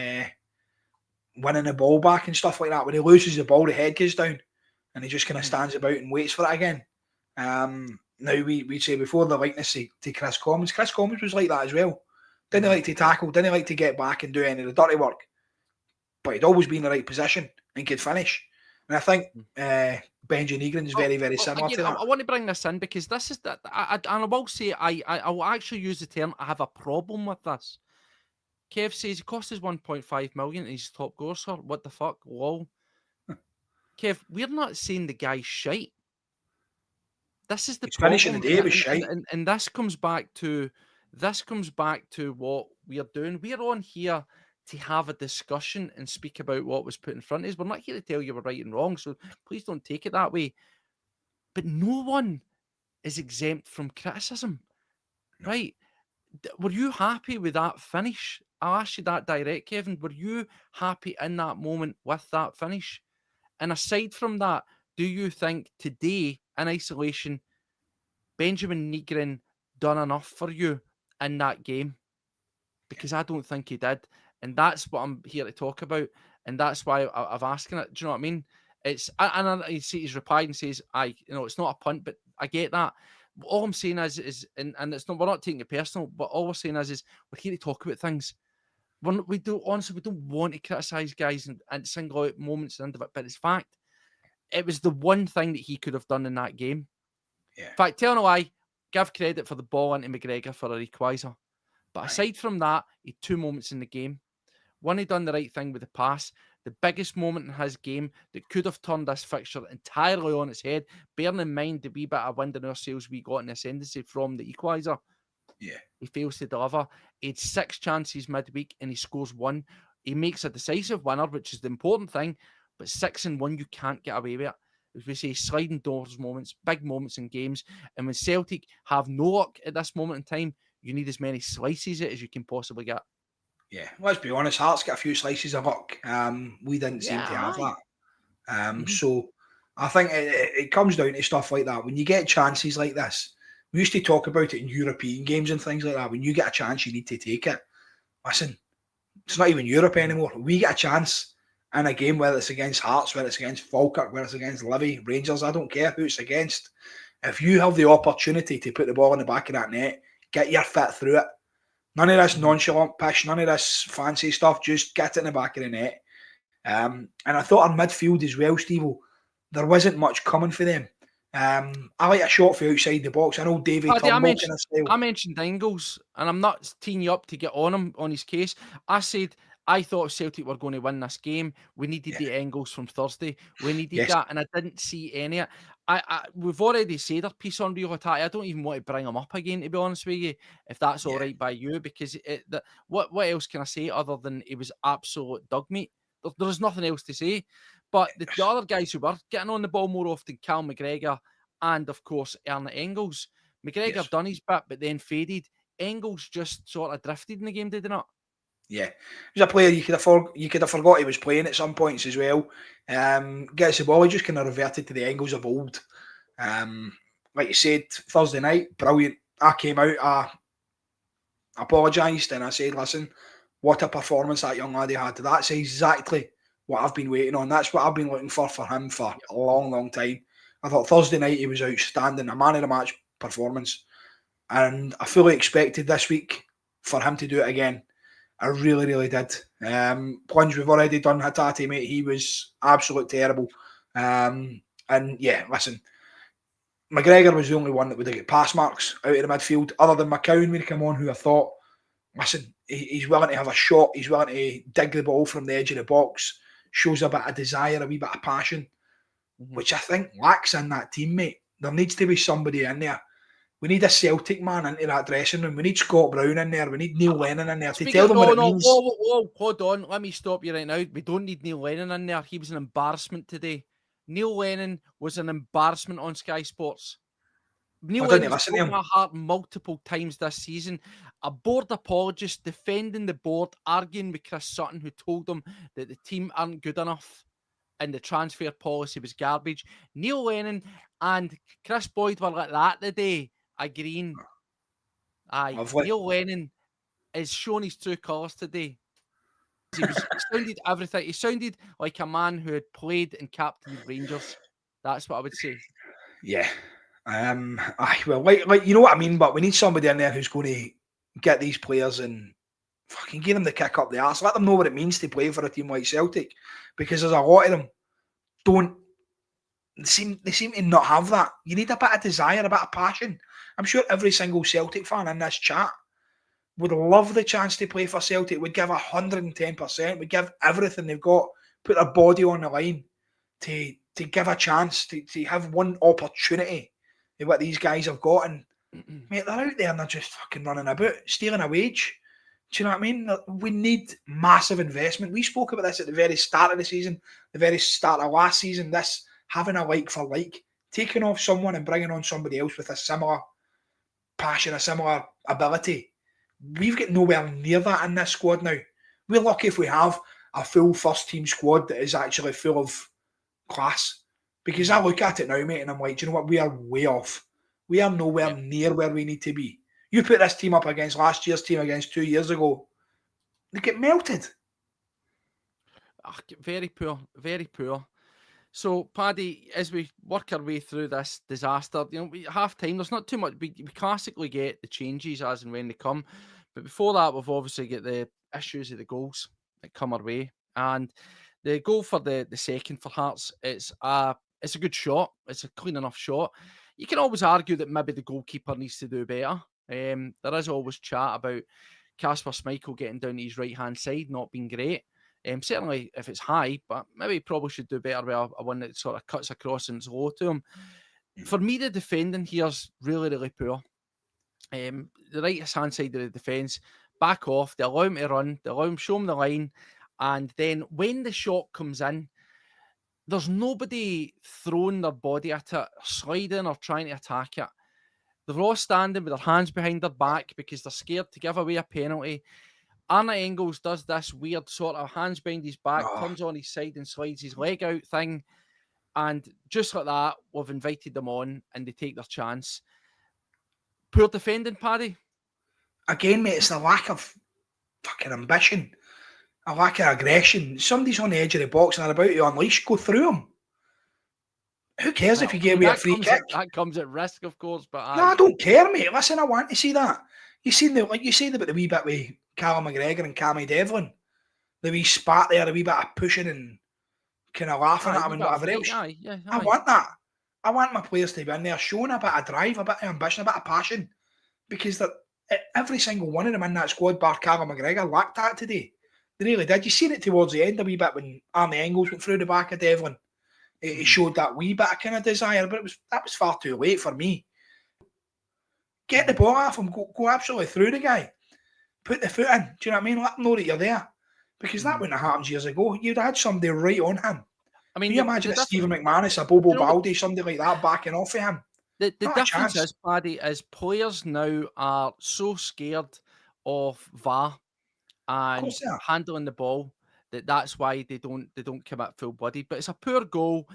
winning the ball back and stuff like that. When he loses the ball, the head goes down and he just kind of stands about and waits for it again. Now, we'd say before the likeness to Chris Commons. Chris Commons was like that as well. Didn't like to tackle, didn't like to get back and do any of the dirty work. But he'd always be in the right position and could finish. And I think Benji Nygren is very, very similar to that. I want to bring this in because this is that, and I will say I will actually use the term. I have a problem with this. Kev says he cost us 1.5 million and he's top goal, sir. What the fuck? Lol. Kev, we're not saying the guy's shite. This is the problem. Finishing the day was shite. And this comes back to what we are doing. We're on here to have a discussion and speak about what was put in front of us. We're not here to tell you we're right and wrong, so please don't take it that way. But no one is exempt from criticism, right? Were you happy with that finish? I'll ask you that direct, Kevin. Were you happy in that moment with that finish? And aside from that, do you think today, in isolation, Benjamin Nygren done enough for you in that game? Because I don't think he did. And that's what I'm here to talk about. And that's why I've asking it. Do you know what I mean? And I see he's replied and says, it's not a punt, but I get that. All I'm saying is and it's not, we're not taking it personal, but all we're saying is we're here to talk about things. We don't want to criticise guys and single out moments and end of it, but it's fact. It was the one thing that he could have done in that game. Yeah. In fact, tell no lie, give credit for the ball into McGregor for a equaliser. But aside from that, he had 2 moments in the game. One, he done the right thing with the pass. The biggest moment in his game that could have turned this fixture entirely on its head, bearing in mind the wee bit of wind in our sails we got in the ascendancy from the equaliser. Yeah. He fails to deliver. He had 6 chances midweek and he scores 1. He makes a decisive winner, which is the important thing, but 6-1 you can't get away with it. As we say, sliding doors moments, big moments in games. And when Celtic have no luck at this moment in time, you need as many slices as you can possibly get. Yeah, let's be honest, Hearts got a few slices of luck. We didn't seem to have that. So I think it comes down to stuff like that. When you get chances like this, we used to talk about it in European games and things like that. When you get a chance, you need to take it. Listen, it's not even Europe anymore. We get a chance in a game, whether it's against Hearts, whether it's against Falkirk, whether it's against Livy, Rangers, I don't care who it's against. If you have the opportunity to put the ball in the back of that net, get your foot through it. None of this nonchalant pish, none of this fancy stuff, just get it in the back of the net. And I thought our midfield as well, Steve-O, there wasn't much coming for them. I like a shot for outside the box. I know David Paddy, Turnbull kind of I style. mentioned Ingles, and I'm not teeing you up to get on him on his case. I said I thought Celtic were going to win this game. We needed Yeah. the Ingles from Thursday. We needed Yes. that, and I didn't see any. We've already said our piece on Rio Hatate. I don't even want to bring him up again, to be honest with you, if that's all Yeah. right by you, because what else can I say other than he was absolute dog meat? There's nothing else to say. But the other guys who were getting on the ball more often, Callum McGregor and, of course, Ernest Engels. McGregor Yes. done his bit, but then faded. Engels just sort of drifted in the game, did he not? Yeah. He was a player you could have forgot he was playing at some points as well. Gets the ball, he just kind of reverted to the angles of old. Like you said, Thursday night, brilliant. I came out, I apologised, and I said, listen, what a performance that young laddie had. That's exactly what I've been waiting on. That's what I've been looking for him for Yep. a long, long time. I thought Thursday night he was outstanding, a man of the match performance. And I fully expected this week for him to do it again. I really, really did. Plunge, we've already done Hatate, mate. He was absolutely terrible. And yeah, listen, McGregor was the only one that would have got pass marks out of the midfield, other than McCowan when he came on, who I thought, listen, he's willing to have a shot, he's willing to dig the ball from the edge of the box, shows a bit of desire, a wee bit of passion, which I think lacks in that team, mate. There needs to be somebody in there. We need a Celtic man into that dressing room. We need Scott Brown in there. We need Neil Lennon in there to tell them what it means. Whoa, hold on. Let me stop you right now. We don't need Neil Lennon in there. He was an embarrassment today. Neil Lennon was an embarrassment on Sky Sports. Neil I didn't Lennon's listen to broke him. my heart multiple times this season. A board apologist defending the board, arguing with Chris Sutton, who told them that the team aren't good enough and the transfer policy was garbage. Neil Lennon and Chris Boyd were like that today, agreeing. Aye, Lovely. Neil Lennon is showing his true colours today. He sounded everything. He sounded like a man who had played and captained Rangers. That's what I would say. Yeah. Well, like you know what I mean, but we need somebody in there who's going to get these players and fucking get them to kick up the arse. Let them know what it means to play for a team like Celtic, because there's a lot of them don't they seem to not have that. You need a bit of desire, a bit of passion. I'm sure every single Celtic fan in this chat would love the chance to play for Celtic, would give 110%, would give everything they've got, put their body on the line to give a chance, to have one opportunity of what these guys have got. And mate, they're out there and they're just fucking running about, stealing a wage. Do you know what I mean? We need massive investment. We spoke about this at the very start of the season, the very start of last season, this having a like for like, taking off someone and bringing on somebody else with a similar passion, a similar ability. We've got nowhere near that in this squad now. We're lucky if we have a full first team squad that is actually full of class. Because I look at it now, mate, and I'm like, do you know what? We are way off. We are nowhere near where we need to be. You put this team up against last year's team against 2 years ago, they get melted. Very poor, very poor. So, Paddy, as we work our way through this disaster, half time, there's not too much. We classically get the changes as and when they come. But before that, we've obviously got the issues of the goals that come our way. And the goal for the second for Hearts, it's a good shot. It's a clean enough shot. You can always argue that maybe the goalkeeper needs to do better. There is always chat about Kasper Schmeichel getting down to his right-hand side, not being great. Certainly if it's high, but maybe he probably should do better with a one that sort of cuts across and it's low to him. For me, the defending here's really, really poor. The right-hand side of the defence, back off, they allow him to run, they allow him, show him the line, and then when the shot comes in, there's nobody throwing their body at it, sliding or trying to attack it. They're all standing with their hands behind their back because they're scared to give away a penalty. Arna Engels does this weird sort of hands behind his back, turns on his side and slides his leg out thing. And just like that, we've invited them on and they take their chance. Poor defending, Paddy. Again, mate, it's the lack of fucking ambition, a lack of aggression. Somebody's on the edge of the box and they're about to unleash, go through them. Who cares if you give away a free kick? That comes at risk, of course, but No, I don't care, mate. Listen, I want to see that. You seen like you said about the wee bit with Callum McGregor and Cammy Devlin, the wee spat there, the wee bit of pushing and kind of laughing at him and whatever else. I want that. I want my players to be in there showing a bit of drive, a bit of ambition, a bit of passion, because every single one of them in that squad, bar Callum McGregor, lacked that today. They really did. You seen it towards the end a wee bit when Arnie Engels went through the back of Devlin. It showed that wee bit of kind of desire, but that was far too late for me. Get the ball off him, go absolutely through the guy. Put the foot in. Do you know what I mean? Let them know that you're there. Because that wouldn't have happened years ago. You'd have had somebody right on him. I mean, Can you imagine a Stephen McManus, a Bobo Baldi, somebody like that backing off of him? The difference is, Paddy, is players now are so scared of VAR and handling the ball that's why they don't commit full bodied. But it's a poor goal.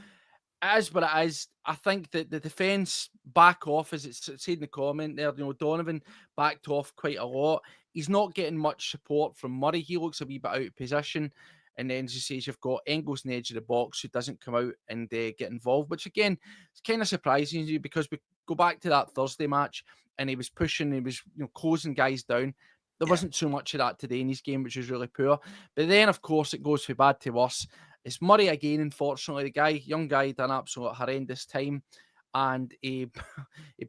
It is what it is. I think that the defence back off, as it's said in the comment there, Donovan backed off quite a lot. He's not getting much support from Murray. He looks a wee bit out of position. And then, as you say, you've got Engels on the edge of the box who doesn't come out and get involved, which again, it's kind of surprising you because we go back to that Thursday match and he was pushing, he was closing guys down. There wasn't so much of that today in his game, which was really poor. But then, of course, it goes from bad to worse. It's Murray again, unfortunately. The young guy, done an absolute horrendous time. And he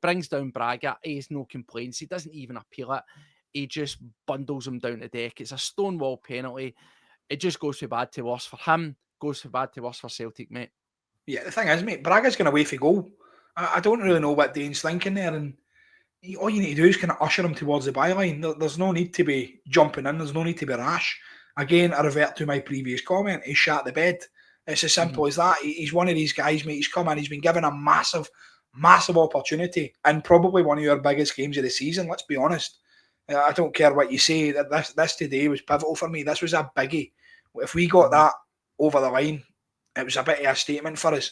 brings down Braga. He has no complaints. He doesn't even appeal it. He just bundles him down the deck. It's a stonewall penalty. It just goes from bad to worse for him. Goes from bad to worse for Celtic, mate. Yeah, the thing is, mate, Braga's going away for goal. I don't really know what Dane's thinking there. And all you need to do is kind of usher him towards the byline. There's no need to be jumping in. There's no need to be rash. Again, I revert to my previous comment. He's shat the bed. It's as simple as that. He's one of these guys, mate. He's come in. He's been given a massive, massive opportunity and probably one of your biggest games of the season. Let's be honest. I don't care what you say. This today was pivotal for me. This was a biggie. If we got that over the line, it was a bit of a statement for us.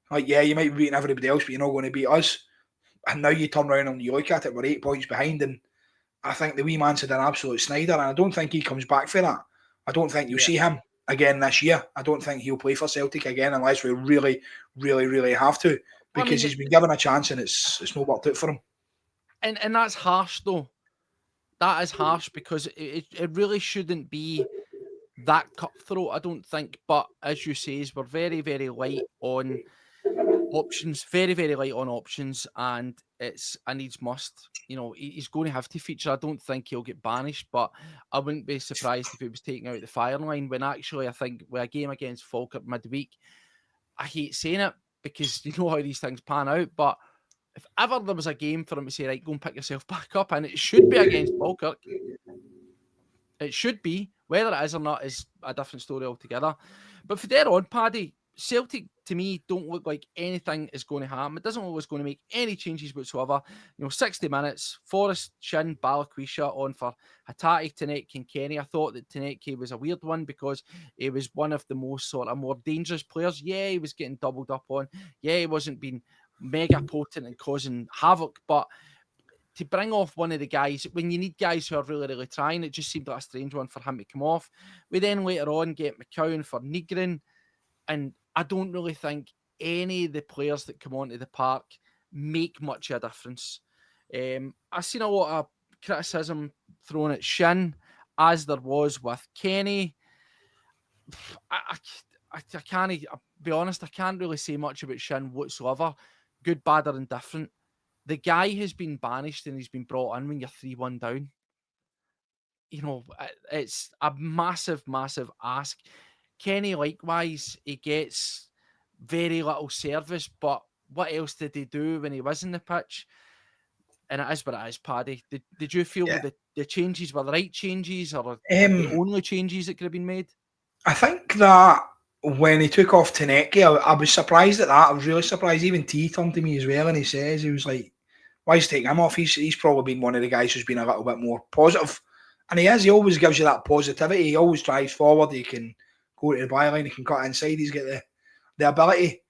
Like, yeah, you might be beating everybody else, but you're not going to beat us. And now you turn around and you look at it, we're 8 points behind, and I think the wee man's had an absolute snider, and I don't think he comes back for that. I don't think you'll see him again this year. I don't think he'll play for Celtic again unless we really, really, really have to, because he's been given a chance and it's not worked out for him. And that's harsh, though. That is harsh because it really shouldn't be that cutthroat, I don't think. But as you say, we're very, very light on options, very, very light on options, and it's a needs must. He's going to have to feature. I don't think he'll get banished, but I wouldn't be surprised if he was taken out the firing line. When actually, I think with a game against Falkirk midweek, I hate saying it because you know how these things pan out, but if ever there was a game for him to say, right, go and pick yourself back up, and it should be against Falkirk. It should be. Whether it is or not is a different story altogether. But for there on, Paddy, Celtic, to me, don't look like anything is going to happen. It doesn't look like it's going to make any changes whatsoever. 60 minutes, Forrest, Shin, Balikwisha on for Hatate, Taneke and Kenny. I thought that Taneke was a weird one because he was one of the most sort of more dangerous players. Yeah, he was getting doubled up on. Yeah, he wasn't being mega potent and causing havoc, but to bring off one of the guys, when you need guys who are really, really trying, it just seemed like a strange one for him to come off. We then later on get McCowan for Nygren, and I don't really think any of the players that come onto the park make much of a difference. I've seen a lot of criticism thrown at Shin, as there was with Kenny. I can't, I'll be honest, I can't really say much about Shin whatsoever. Good, bad, or indifferent. The guy has been banished and he's been brought in when you're 3-1 down. It's a massive, massive ask. Kenny, likewise, he gets very little service, but what else did he do when he was in the pitch? And it is what it is, Paddy. Did you feel that the changes were the right changes or the only changes that could have been made? I think that when he took off Taneke, I was surprised at that. I was really surprised. Even T turned to me as well and he says, he was like, why is he taking him off? He's probably been one of the guys who's been a little bit more positive. And he is. He always gives you that positivity. He always drives forward. He can go to the byline. He can cut inside. He's got the ability.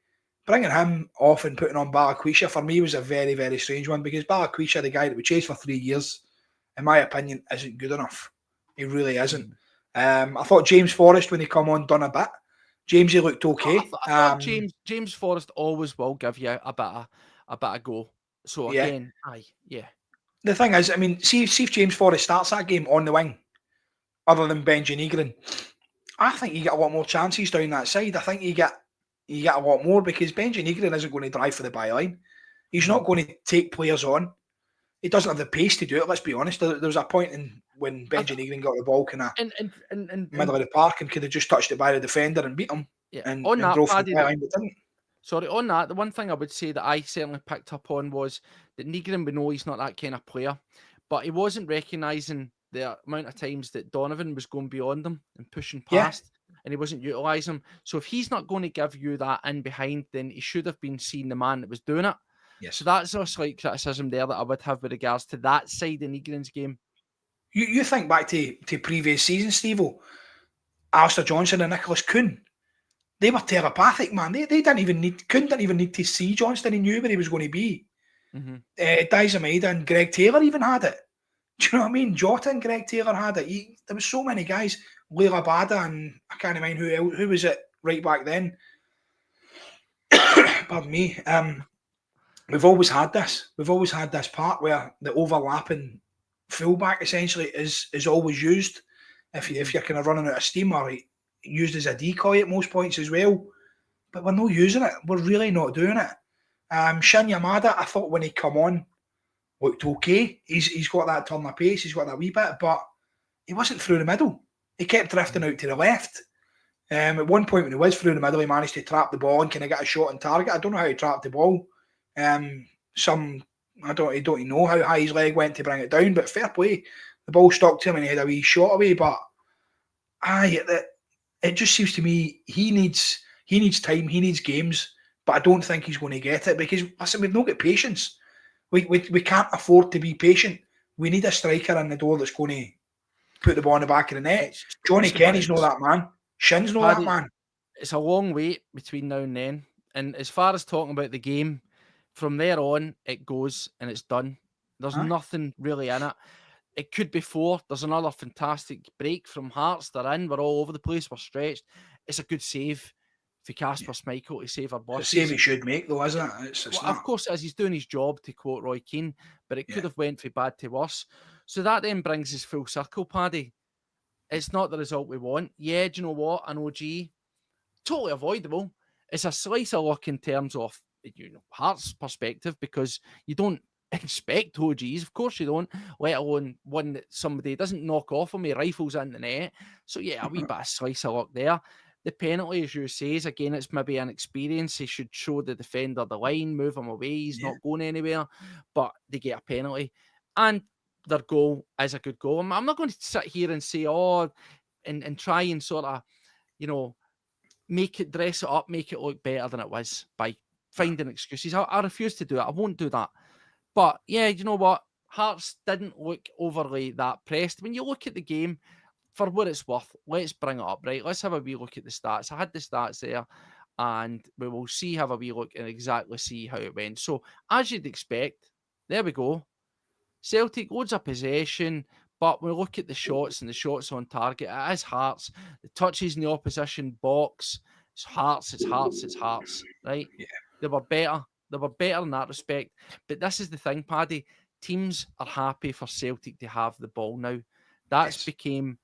Bringing him off and putting on Balikwisha, for me, was a very, very strange one because Balikwisha, the guy that we chased for 3 years, in my opinion, isn't good enough. He really isn't. I thought James Forrest, when he come on, done a bit. Jamesy looked okay. I thought James Forrest always will give you a bit of go. So again, The thing is, I mean, see if James Forrest starts that game on the wing, other than Benji Nygren, I think you get a lot more chances down that side. I think you get you get a lot more, because Benji Negrin isn't going to drive for the byline. He's not going to take players on. He doesn't have the pace to do it, let's be honest. There was a point in when Benji Negrin got the ball kind of middle of the park and could have just touched it by the defender and beat him and on that, drove for Paddy, the byline, but didn't. Sorry, on that, the one thing I would say that I certainly picked up on was that Negrin, we know he's not that kind of player, but he wasn't recognising the amount of times that Donovan was going beyond him and pushing past, and he wasn't utilising him. So if he's not going to give you that in behind, then he should have been seeing the man that was doing it. Yes. So that's a slight criticism there that I would have with regards to that side of Negrin's game. You think back to previous seasons, Steve-O, Alistair Johnson and Nicholas Kuhn. They were telepathic, man. They didn't even need to see Johnston. He knew where he was going to be. Mm-hmm. Diza Maida and Greg Taylor even had it. Do you know what I mean? Jota and Greg Taylor had it. There was so many guys. Leila Bada and I can't remember who was it right back then. Pardon me. We've always had this. We've always had this part where the overlapping fullback essentially is always used. If you're kind of running out of steam, or used as a decoy at most points as well. But we're not using it. We're really not doing it. Shin Yamada, I thought when he come on, looked okay. He's got that turn of pace, he's got that wee bit, but he wasn't through the middle. He kept drifting out to the left. At one point when he was through the middle, he managed to trap the ball and kind of get a shot on target. I don't know how he trapped the ball. I don't know how high his leg went to bring it down, but fair play. The ball stuck to him and he had a wee shot away. But it just seems to me he needs time, he needs games, but I don't think he's going to get it because listen, we've not got patience. We can't afford to be patient. We need a striker in the door that's going to put the ball in the back of the net. Johnny Kenny's not that man. Shin's not that man. It's a long wait between now and then. And as far as talking about the game, from there on, it goes and it's done. There's nothing really in it. It could be 4. There's another fantastic break from Hearts. They're in. We're all over the place. We're stretched. It's a good save for Casper Schmeichel to save our bosses. It's a save he should make, though, isn't it? It's of course, as he's doing his job, to quote Roy Keane, but it could have went from bad to worse. So that then brings us full circle, Paddy. It's not the result we want. Yeah, do you know what? An OG, totally avoidable. It's a slice of luck in terms of Hearts' perspective because you don't expect OGs, of course you don't, let alone one that somebody doesn't knock off on me, rifles in the net. So yeah, a wee bit of slice of luck there. The penalty, as you say, is again, it's maybe an experience. He should show the defender the line, move him away. He's not going anywhere, but they get a penalty. And their goal is a good goal. I'm not going to sit here and say, and try and sort of, make it, dress it up, make it look better than it was by finding excuses. I refuse to do it. I won't do that. But yeah, you know what? Hearts didn't look overly that pressed. When you look at the game, for what it's worth, let's bring it up, right? Let's have a wee look at the stats. I had the stats there, and we will have a wee look and exactly see how it went. So, as you'd expect, there we go. Celtic, loads of possession, but when we look at the shots and the shots on target, it is Hearts. The touches in the opposition box, it's Hearts, right? Yeah. They were better. They were better in that respect. But this is the thing, Paddy. Teams are happy for Celtic to have the ball now. That's became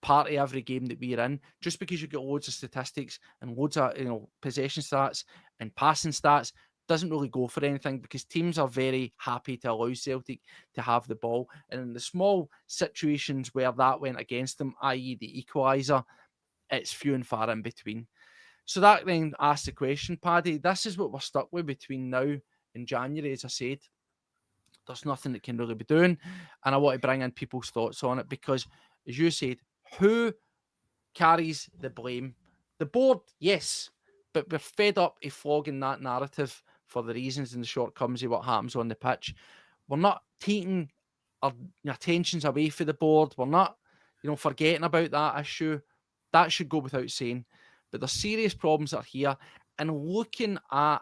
part of every game that we're in. Just because you get loads of statistics and loads of possession stats and passing stats doesn't really go for anything because teams are very happy to allow Celtic to have the ball. And in the small situations where that went against them, i.e. the equaliser, it's few and far in between. So that then asks the question, Paddy, this is what we're stuck with between now and January, as I said. There's nothing that can really be doing. And I want to bring in people's thoughts on it because, as you said, who carries the blame? The board, yes, but we're fed up of flogging that narrative for the reasons and the shortcomings of what happens on the pitch. We're not taking our attentions away from the board. We're not, forgetting about that issue. That should go without saying. But the serious problems are here. And looking at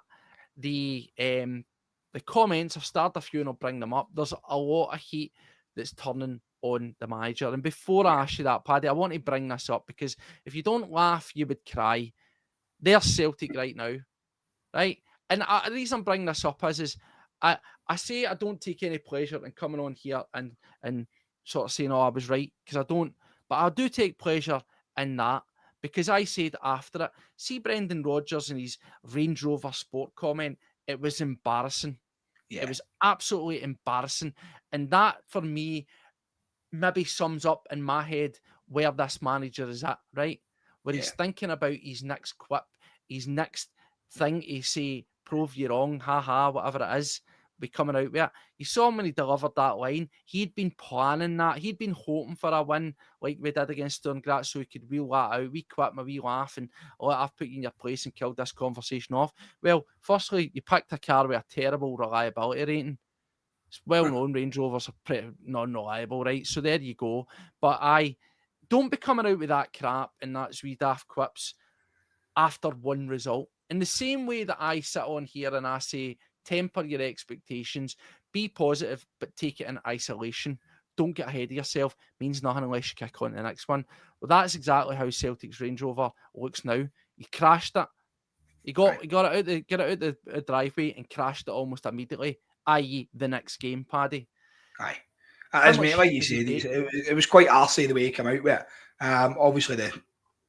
the comments, I've started a few and I'll bring them up. There's a lot of heat that's turning on the manager. And before I ask you that, Paddy, I want to bring this up because if you don't laugh, you would cry. They're Celtic right now, right? And the reason I'm bringing this up is I say I don't take any pleasure in coming on here and sort of saying, I was right, because I don't. But I do take pleasure in that because I said after it, see Brendan Rodgers and his Range Rover Sport comment, it was embarrassing. Yeah. It was absolutely embarrassing. And that, for me, maybe sums up in my head where this manager is at, right? Where he's thinking about his next quip, his next thing to say, prove you wrong, haha, whatever it is, be coming out with it. You saw him when he delivered that line. He'd been planning that. He'd been hoping for a win like we did against Sturm Graz so he could wheel that out. We quit my wee laugh and I've put you in your place and killed this conversation off. Well, firstly, you picked a car with a terrible reliability rating. It's well known Range Rovers are pretty non-reliable, right? So there you go. But I don't be coming out with that crap and that's wee daft quips after one result. In the same way that I sit on here and I say, temper your expectations, be positive, but take it in isolation. Don't get ahead of yourself. Means nothing unless you kick on to the next one. Well, that's exactly how Celtic's Range Rover looks now. He crashed it. He got it out the driveway and crashed it almost immediately, i.e. the next game, Paddy. Aye. As mate, like you said, it was quite arsey the way he came out with it. Obviously,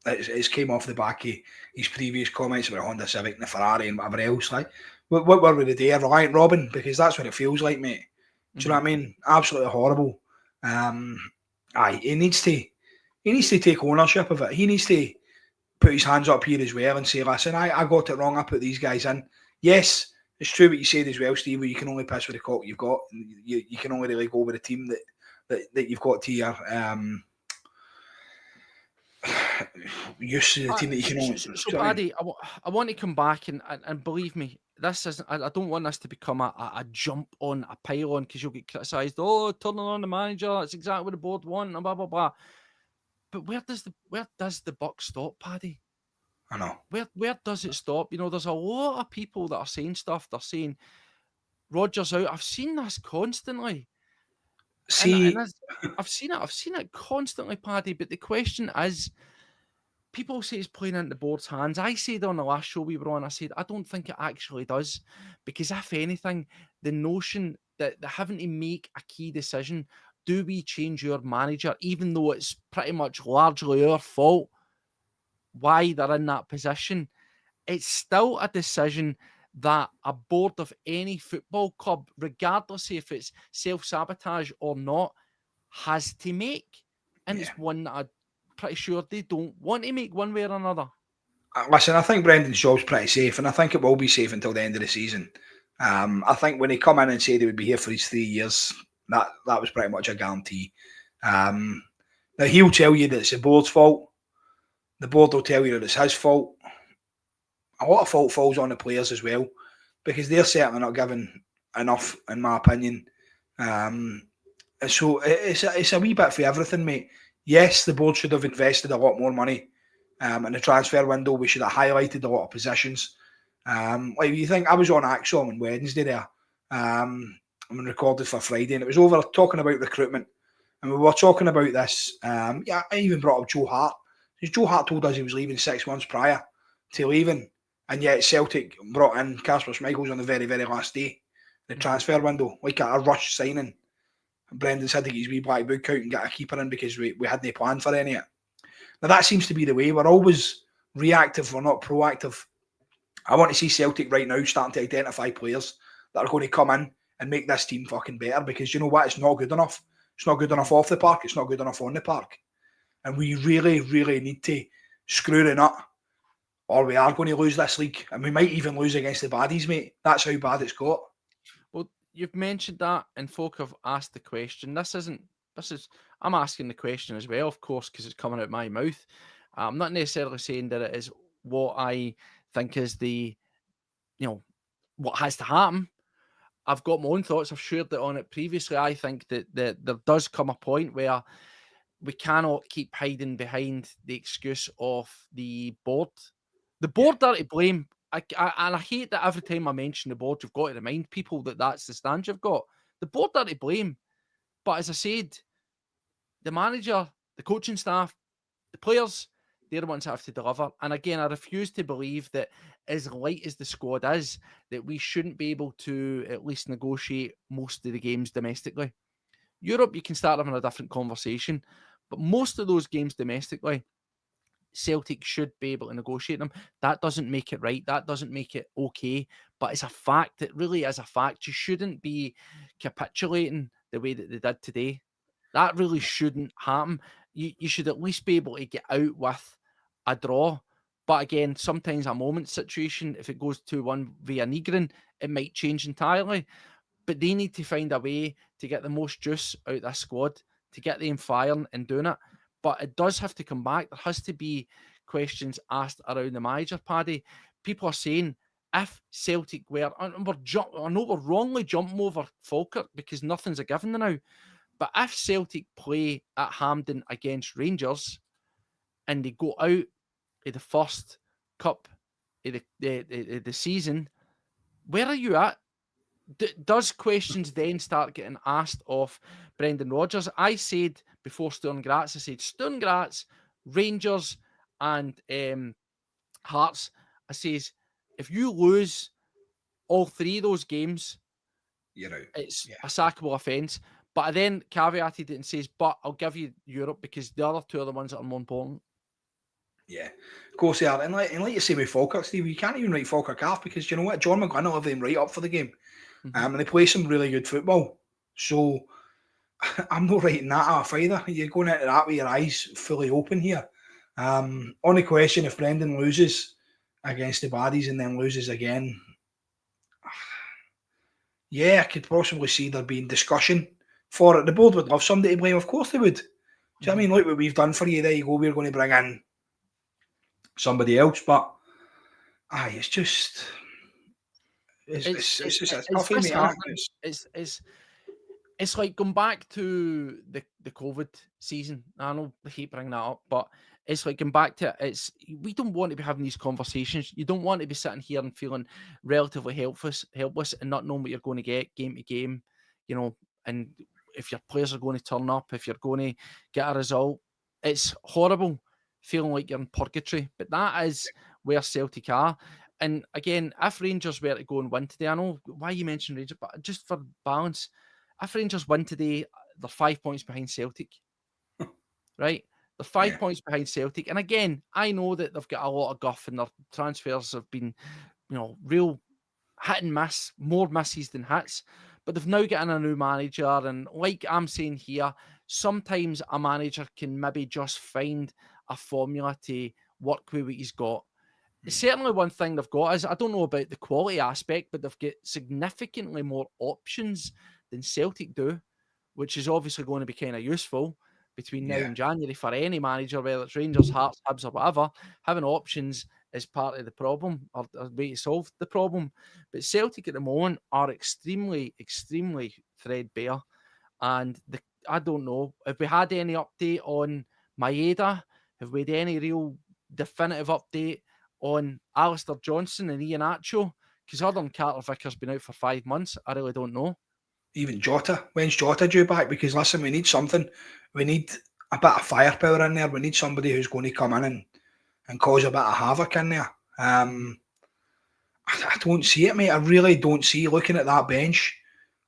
it came off the back of his previous comments about Honda Civic and the Ferrari and whatever else. Like, what were we today? Reliant Robin? Because that's what it feels like, mate. Do you know what I mean? Absolutely horrible. He needs to take ownership of it. He needs to put his hands up here as well and say, listen, I got it wrong. I put these guys in. Yes, it's true what you said as well, Steve, where you can only piss with the cock you've got. You can only really go with a team that you've got to your use of the team that you can only. So Paddy, I want to come back and believe me, this isn't. I don't want this to become a jump on, a pile on, because you'll get criticised. Oh, turning on the manager, that's exactly what the board want, and blah blah blah. But where does the buck stop, Paddy? I know. Where does it stop? You know, there's a lot of people that are saying stuff. They're saying Rodgers out. I've seen this constantly. See, I've seen it constantly, Paddy. But the question is, people say it's playing into the board's hands. I said on the last show we were on, I said I don't think it actually does, because if anything, the notion that they're having to make a key decision, do we change your manager, even though it's pretty much largely our fault why they're in that position, it's still a decision that a board of any football club, regardless if it's self-sabotage or not, has to make. And it's one that I'm pretty sure they don't want to make one way or another. Listen, I think Brendan's job's pretty safe, and I think it will be safe until the end of the season. I think when he come in and said he would be here for his 3 years, that was pretty much a guarantee. Now, he'll tell you that it's the board's fault. The board will tell you that it's his fault. A lot of fault falls on the players as well, because they're certainly not given enough, in my opinion. So it's a wee bit for everything, mate. Yes, the board should have invested a lot more money in the transfer window. We should have highlighted a lot of positions. Like you think, I was on Axom on Wednesday there. I'm recorded for Friday, and it was over talking about recruitment, and we were talking about this. I even brought up Joe Hart. Joe Hart told us he was leaving 6 months prior to leaving, and yet Celtic brought in Kasper Schmeichel on the very, very last day, the transfer window, like a rush signing. Brendan's had to get his wee black book out and get a keeper in because we hadn't planned for any of it. Now, that seems to be the way. We're always reactive, we're not proactive. I want to see Celtic right now starting to identify players that are going to come in and make this team fucking better, because you know what? It's not good enough. It's not good enough off the park. It's not good enough on the park. And we really, really need to screw the nut, or we are going to lose this league. And we might even lose against the baddies, mate. That's how bad it's got. Well, you've mentioned that, and folk have asked the question. I'm asking the question as well, of course, because it's coming out of my mouth. I'm not necessarily saying that it is what I think is what has to happen. I've got my own thoughts. I've shared it on it previously. I think that there does come a point where we cannot keep hiding behind the excuse of the board. The board are to blame. And I hate that every time I mention the board, you've got to remind people that that's the stand you've got. The board are to blame. But as I said, the manager, the coaching staff, the players, they're the ones that have to deliver. And again, I refuse to believe that as light as the squad is, that we shouldn't be able to at least negotiate most of the games domestically. Europe, you can start having a different conversation. But most of those games domestically, Celtic should be able to negotiate them. That doesn't make it right. That doesn't make it okay. But it's a fact. It really is a fact. You shouldn't be capitulating the way that they did today. That really shouldn't happen. You should at least be able to get out with a draw. But again, sometimes a moment situation, if it goes 2-1 via Negrin, it might change entirely. But they need to find a way to get the most juice out of this squad, to get them firing and doing it. But it does have to come back. There has to be questions asked around the manager, Paddy. People are saying, if Celtic were, I know we're wrongly jumping over Falkirk because nothing's a given now, but if Celtic play at Hampden against Rangers and they go out of the first cup of the season, where are you at? Does questions then start getting asked of Brendan Rodgers? I said before Sturm Graz, I said Sturm Graz, Rangers and Hearts. I says, if you lose all three of those games, you're out. It's a sackable offence. But I then caveated it and says, but I'll give you Europe because the other two are the ones that are more important. Yeah, of course they are. And like you say with Falkirk, Steve, you can't even write Falkirk off because you know what? John McGlynn will have them right up for the game. And they play some really good football. So I'm not writing that off either. You're going into that with your eyes fully open here. Only question, if Brendan loses against the Baddies and then loses again, yeah, I could possibly see there being discussion for it. The board would love somebody to blame. Of course they would. Do you know what I mean? Look what we've done for you. There you go. We're going to bring in somebody else. But it's just... It's like going back to the COVID season. I know I hate bringing that up, but it's like going back to it. We don't want to be having these conversations. You don't want to be sitting here and feeling relatively helpless and not knowing what you're going to get game to game, you know, and if your players are going to turn up, if you're going to get a result. It's horrible feeling like you're in purgatory, but that is where Celtic are. And again, if Rangers were to go and win today, I know why you mentioned Rangers, but just for balance, if Rangers win today, they're 5 points behind Celtic, right? They're 5 points behind Celtic. And again, I know that they've got a lot of guff and their transfers have been, real hit and miss, more misses than hits. But they've now got in a new manager. And like I'm saying here, sometimes a manager can maybe just find a formula to work with what he's got. Certainly one thing they've got is, I don't know about the quality aspect, but they've got significantly more options than Celtic do, which is obviously going to be kind of useful between now and January for any manager, whether it's Rangers, Hearts, Hibs or whatever. Having options is part of the problem, or a way to solve the problem. But Celtic at the moment are extremely, extremely threadbare. And I don't know, have we had any update on Maeda? Have we had any real definitive update on Alistair Johnson and Ian Acho? Because other than Carter Vickers been out for 5 months, I really don't know. Even Jota. When's Jota due back? Because listen, we need something. We need a bit of firepower in there. We need somebody who's going to come in and cause a bit of havoc in there. I don't see it, mate. I really don't see, looking at that bench,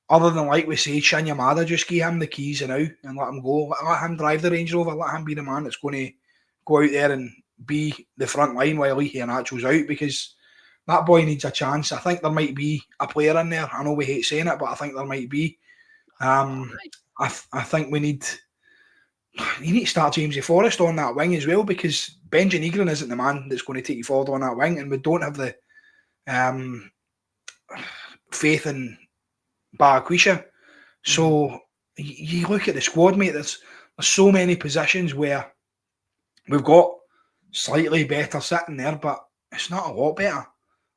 other than, like we say, Shinya Mada, just give him the keys and out and let him go. Let him drive the Range Rover. Let him be the man that's going to go out there and be the front line while Leahy and Acho's out, because that boy needs a chance. I think there might be a player in there. I know we hate saying it, but I think there might be. I think we need... You need to start Jamesy Forrest on that wing as well, because Benji Negrin isn't the man that's going to take you forward on that wing, and we don't have the faith in Baraquisha. So you look at the squad, mate, there's so many positions where we've got slightly better sitting there, but it's not a lot better.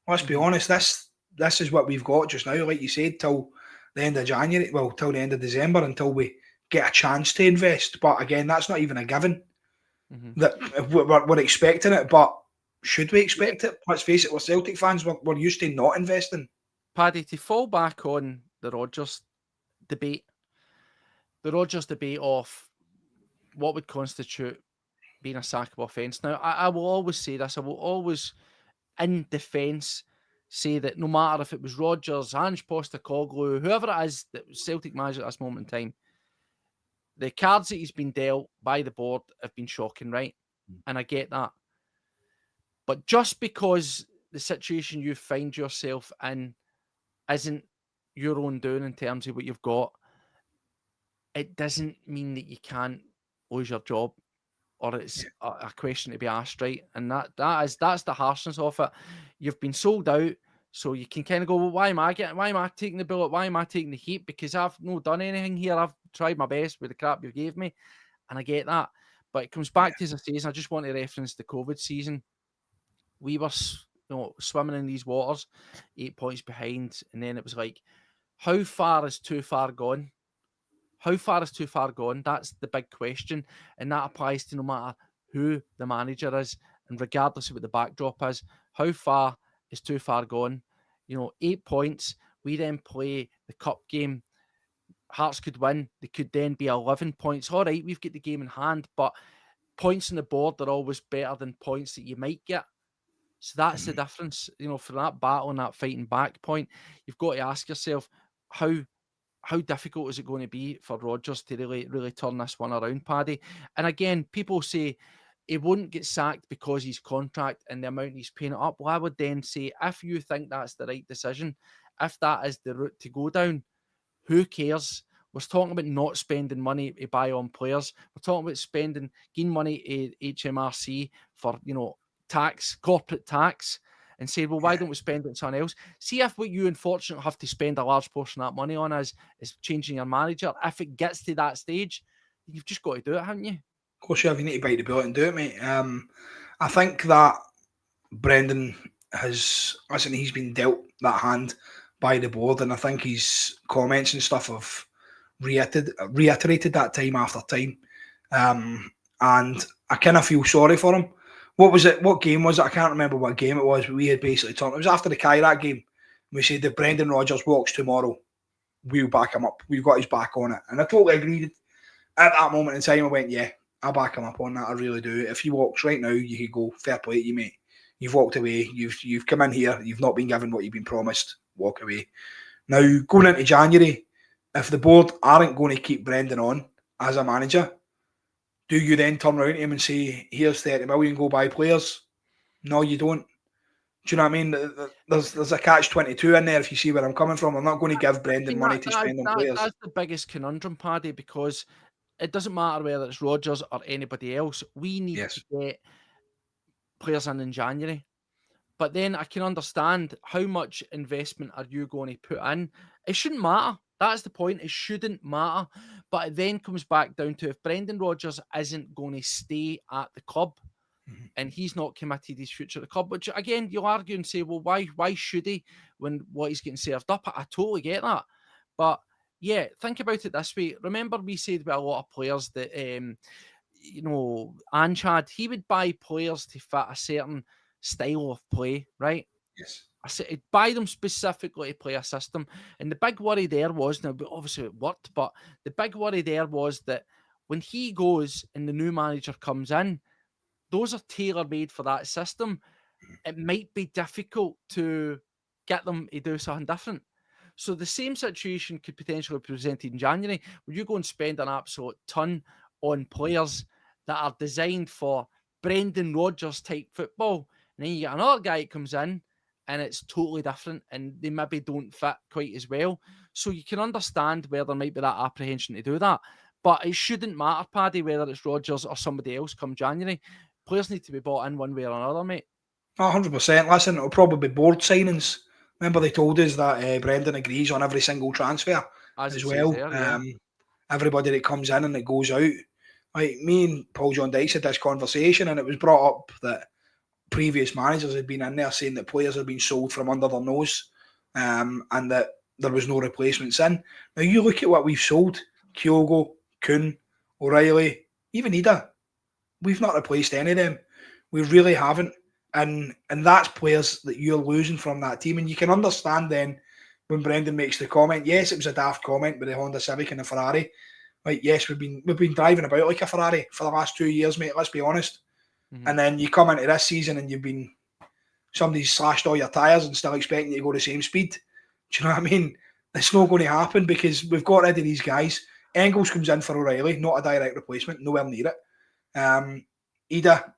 Let's be honest, this is what we've got just now, like you said, till the end of January, well, till the end of December, until we get a chance to invest. But again, that's not even a given. That we're expecting it, but should we expect it? Let's face it, we're Celtic fans, we're used to not investing. Paddy, to fall back on the Rodgers debate of what would constitute being a sackable offence. Now, I will always say this, I will always, in defence, say that no matter if it was Rodgers, Ange Postecoglou, whoever it is that was Celtic manager at this moment in time, the cards that he's been dealt by the board have been shocking, right? And I get that. But just because the situation you find yourself in isn't your own doing in terms of what you've got, it doesn't mean that you can't lose your job, or it's a question to be asked, right? And that's the harshness of it. You've been sold out, so you can kind of go, well, why am I taking the bullet? Why am I taking the heat? Because I've not done anything here. I've tried my best with the crap you gave me, and I get that. But it comes back to, as I say, I just want to reference the COVID season. We were, swimming in these waters, 8 points behind, and then it was like, how far is too far gone? How far is too far gone? That's the big question, and that applies to no matter who the manager is, and regardless of what the backdrop is. How far is too far gone? 8 points. We then play the cup game. Hearts could win. They could then be 11 points. All right, we've got the game in hand, but points on the board are always better than points that you might get. So that's the difference. For that battle and that fighting back point, you've got to ask yourself, how difficult is it going to be for Rodgers to really turn this one around, Paddy? And again, people say he won't get sacked because his contract and the amount he's paying it up. Well, I would then say, if you think that's the right decision, if that is the route to go down, who cares? We're talking about not spending money to buy on players. We're talking about getting money to HMRC for, corporate tax, and say, well, why don't we spend it on something else? See if what you unfortunately have to spend a large portion of that money on is changing your manager. If it gets to that stage, you've just got to do it, haven't you? Of course you have. You need to bite the bullet and do it, mate. I think that Brendan he's been dealt that hand by the board, and I think his comments and stuff have reiterated that time after time. And I kind of feel sorry for him. What was it? What game was it? I can't remember what game it was, but we had basically turned. It was after the Kairat game. We said if Brendan Rodgers walks tomorrow, we'll back him up. We've got his back on it. And I totally agreed. At that moment in time, I went, yeah, I'll back him up on that. I really do. If he walks right now, you could go, fair play to you, mate. You've walked away. You've come in here. You've not been given what you've been promised. Walk away. Now, going into January, if the board aren't going to keep Brendan on as a manager, do you then turn around to him and say, here's 30 million, go buy players? No, you don't. Do you know what I mean? There's a catch-22 in there, if you see where I'm coming from. I'm not going to give Brendan money to spend on players. That's the biggest conundrum, Paddy, because it doesn't matter whether it's Rodgers or anybody else. We need to get players in January. But then I can understand how much investment are you going to put in. It shouldn't matter. That's the point. It shouldn't matter. But it then comes back down to if Brendan Rodgers isn't going to stay at the club and he's not committed his future at the club, which again, you'll argue and say, well, why should he when what he's getting served up? I totally get that. But yeah, think about it this way. Remember we said about a lot of players that, Anchad, he would buy players to fit a certain style of play, right? Yes. I said buy them specifically to play a system. And the big worry there was, now obviously it worked, but the big worry there was that when he goes and the new manager comes in, those are tailor-made for that system. It might be difficult to get them to do something different. So the same situation could potentially be presented in January, where you go and spend an absolute ton on players that are designed for Brendan Rodgers type football. And then you get another guy that comes in and it's totally different and they maybe don't fit quite as well. So you can understand where there might be that apprehension to do that. But it shouldn't matter, Paddy, whether it's Rodgers or somebody else come January. Players need to be bought in one way or another, mate. 100%. Listen, it'll probably be board signings. Remember they told us that Brendan agrees on every single transfer as well. There, yeah. Everybody that comes in and that goes out. Like me and Paul John Dykes had this conversation and it was brought up that previous managers had been in there saying that players had been sold from under their nose and that there was no replacements in. Now you look at what we've sold, Kyogo, Kuhn, O'Reilly, even Ida. We've not replaced any of them. We really haven't. And that's players that you're losing from that team. And you can understand then when Brendan makes the comment, yes, it was a daft comment with the Honda Civic and the Ferrari. Like, yes, we've been driving about like a Ferrari for the last 2 years, mate, let's be honest. Mm-hmm. And then you come into this season and somebody's slashed all your tyres and still expecting you to go the same speed. Do you know what I mean? It's not going to happen because we've got rid of these guys. Engels comes in for O'Reilly, not a direct replacement, nowhere near it. Ida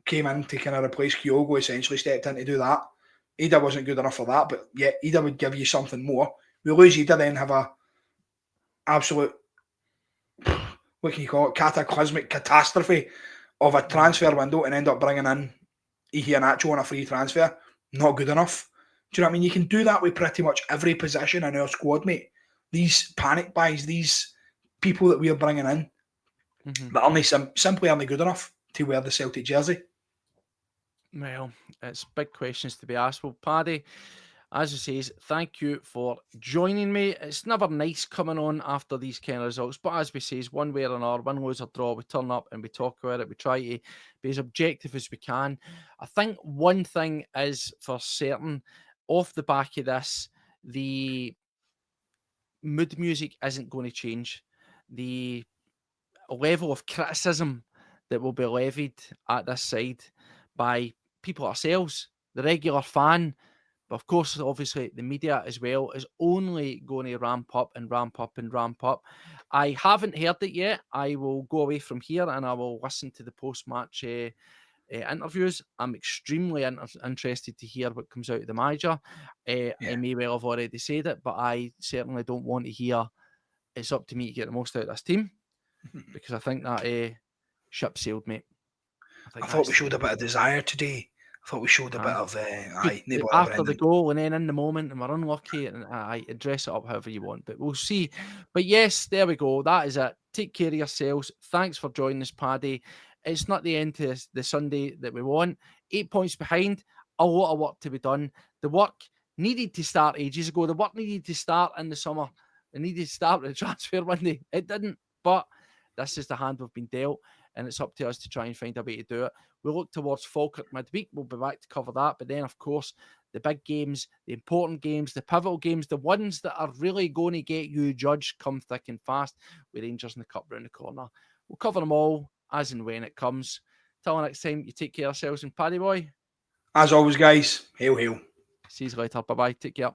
came in to kind of replace Kyogo, essentially stepped in to do that. Ida wasn't good enough for that, but yeah, Ida would give you something more. We lose Ida, then have a absolute, what can you call it, cataclysmic catastrophe of a transfer window and end up bringing in Iheanacho on a free transfer. Not good enough. Do you know what I mean? You can do that with pretty much every position in our squad, mate. These panic buys, these people that we are bringing in, that simply aren't good enough to wear the Celtic jersey. Well, it's big questions to be asked. Well, Paddy, as I say, thank you for joining me. It's never nice coming on after these kind of results, but as we say, one way or another, win, lose or draw, we turn up and we talk about it. We try to be as objective as we can. I think one thing is for certain, off the back of this, the mood music isn't going to change. The level of criticism that will be levied at this side by people ourselves, the regular fan, but of course, obviously, the media as well, is only going to ramp up and ramp up and ramp up. I haven't heard it yet. I will go away from here and I will listen to the post-match interviews. I'm extremely interested to hear what comes out of the manager. I may well have already said it, but I certainly don't want to hear it's up to me to get the most out of this team, because I think that ship sailed, mate. I thought we showed a bit of desire today. I thought we showed a bit of after the goal and then in the moment, and we're unlucky, and I dress it up however you want, but we'll see. But yes, there we go. That is it. Take care of yourselves. Thanks for joining us, Paddy. It's not the end to the Sunday that we want. 8 points behind, a lot of work to be done. The work needed to start ages ago. The work needed to start in the summer. It needed to start with the transfer window. It didn't, but this is the hand we've been dealt, and it's up to us to try and find a way to do it. We look towards Falkirk midweek. We'll be back to cover that. But then, of course, the big games, the important games, the pivotal games, the ones that are really going to get you judged come thick and fast, with Rangers in the Cup round the corner. We'll cover them all as and when it comes. Till next time, you take care of yourselves, and Paddy boy, as always, guys, hail, hail. See you later. Bye-bye. Take care.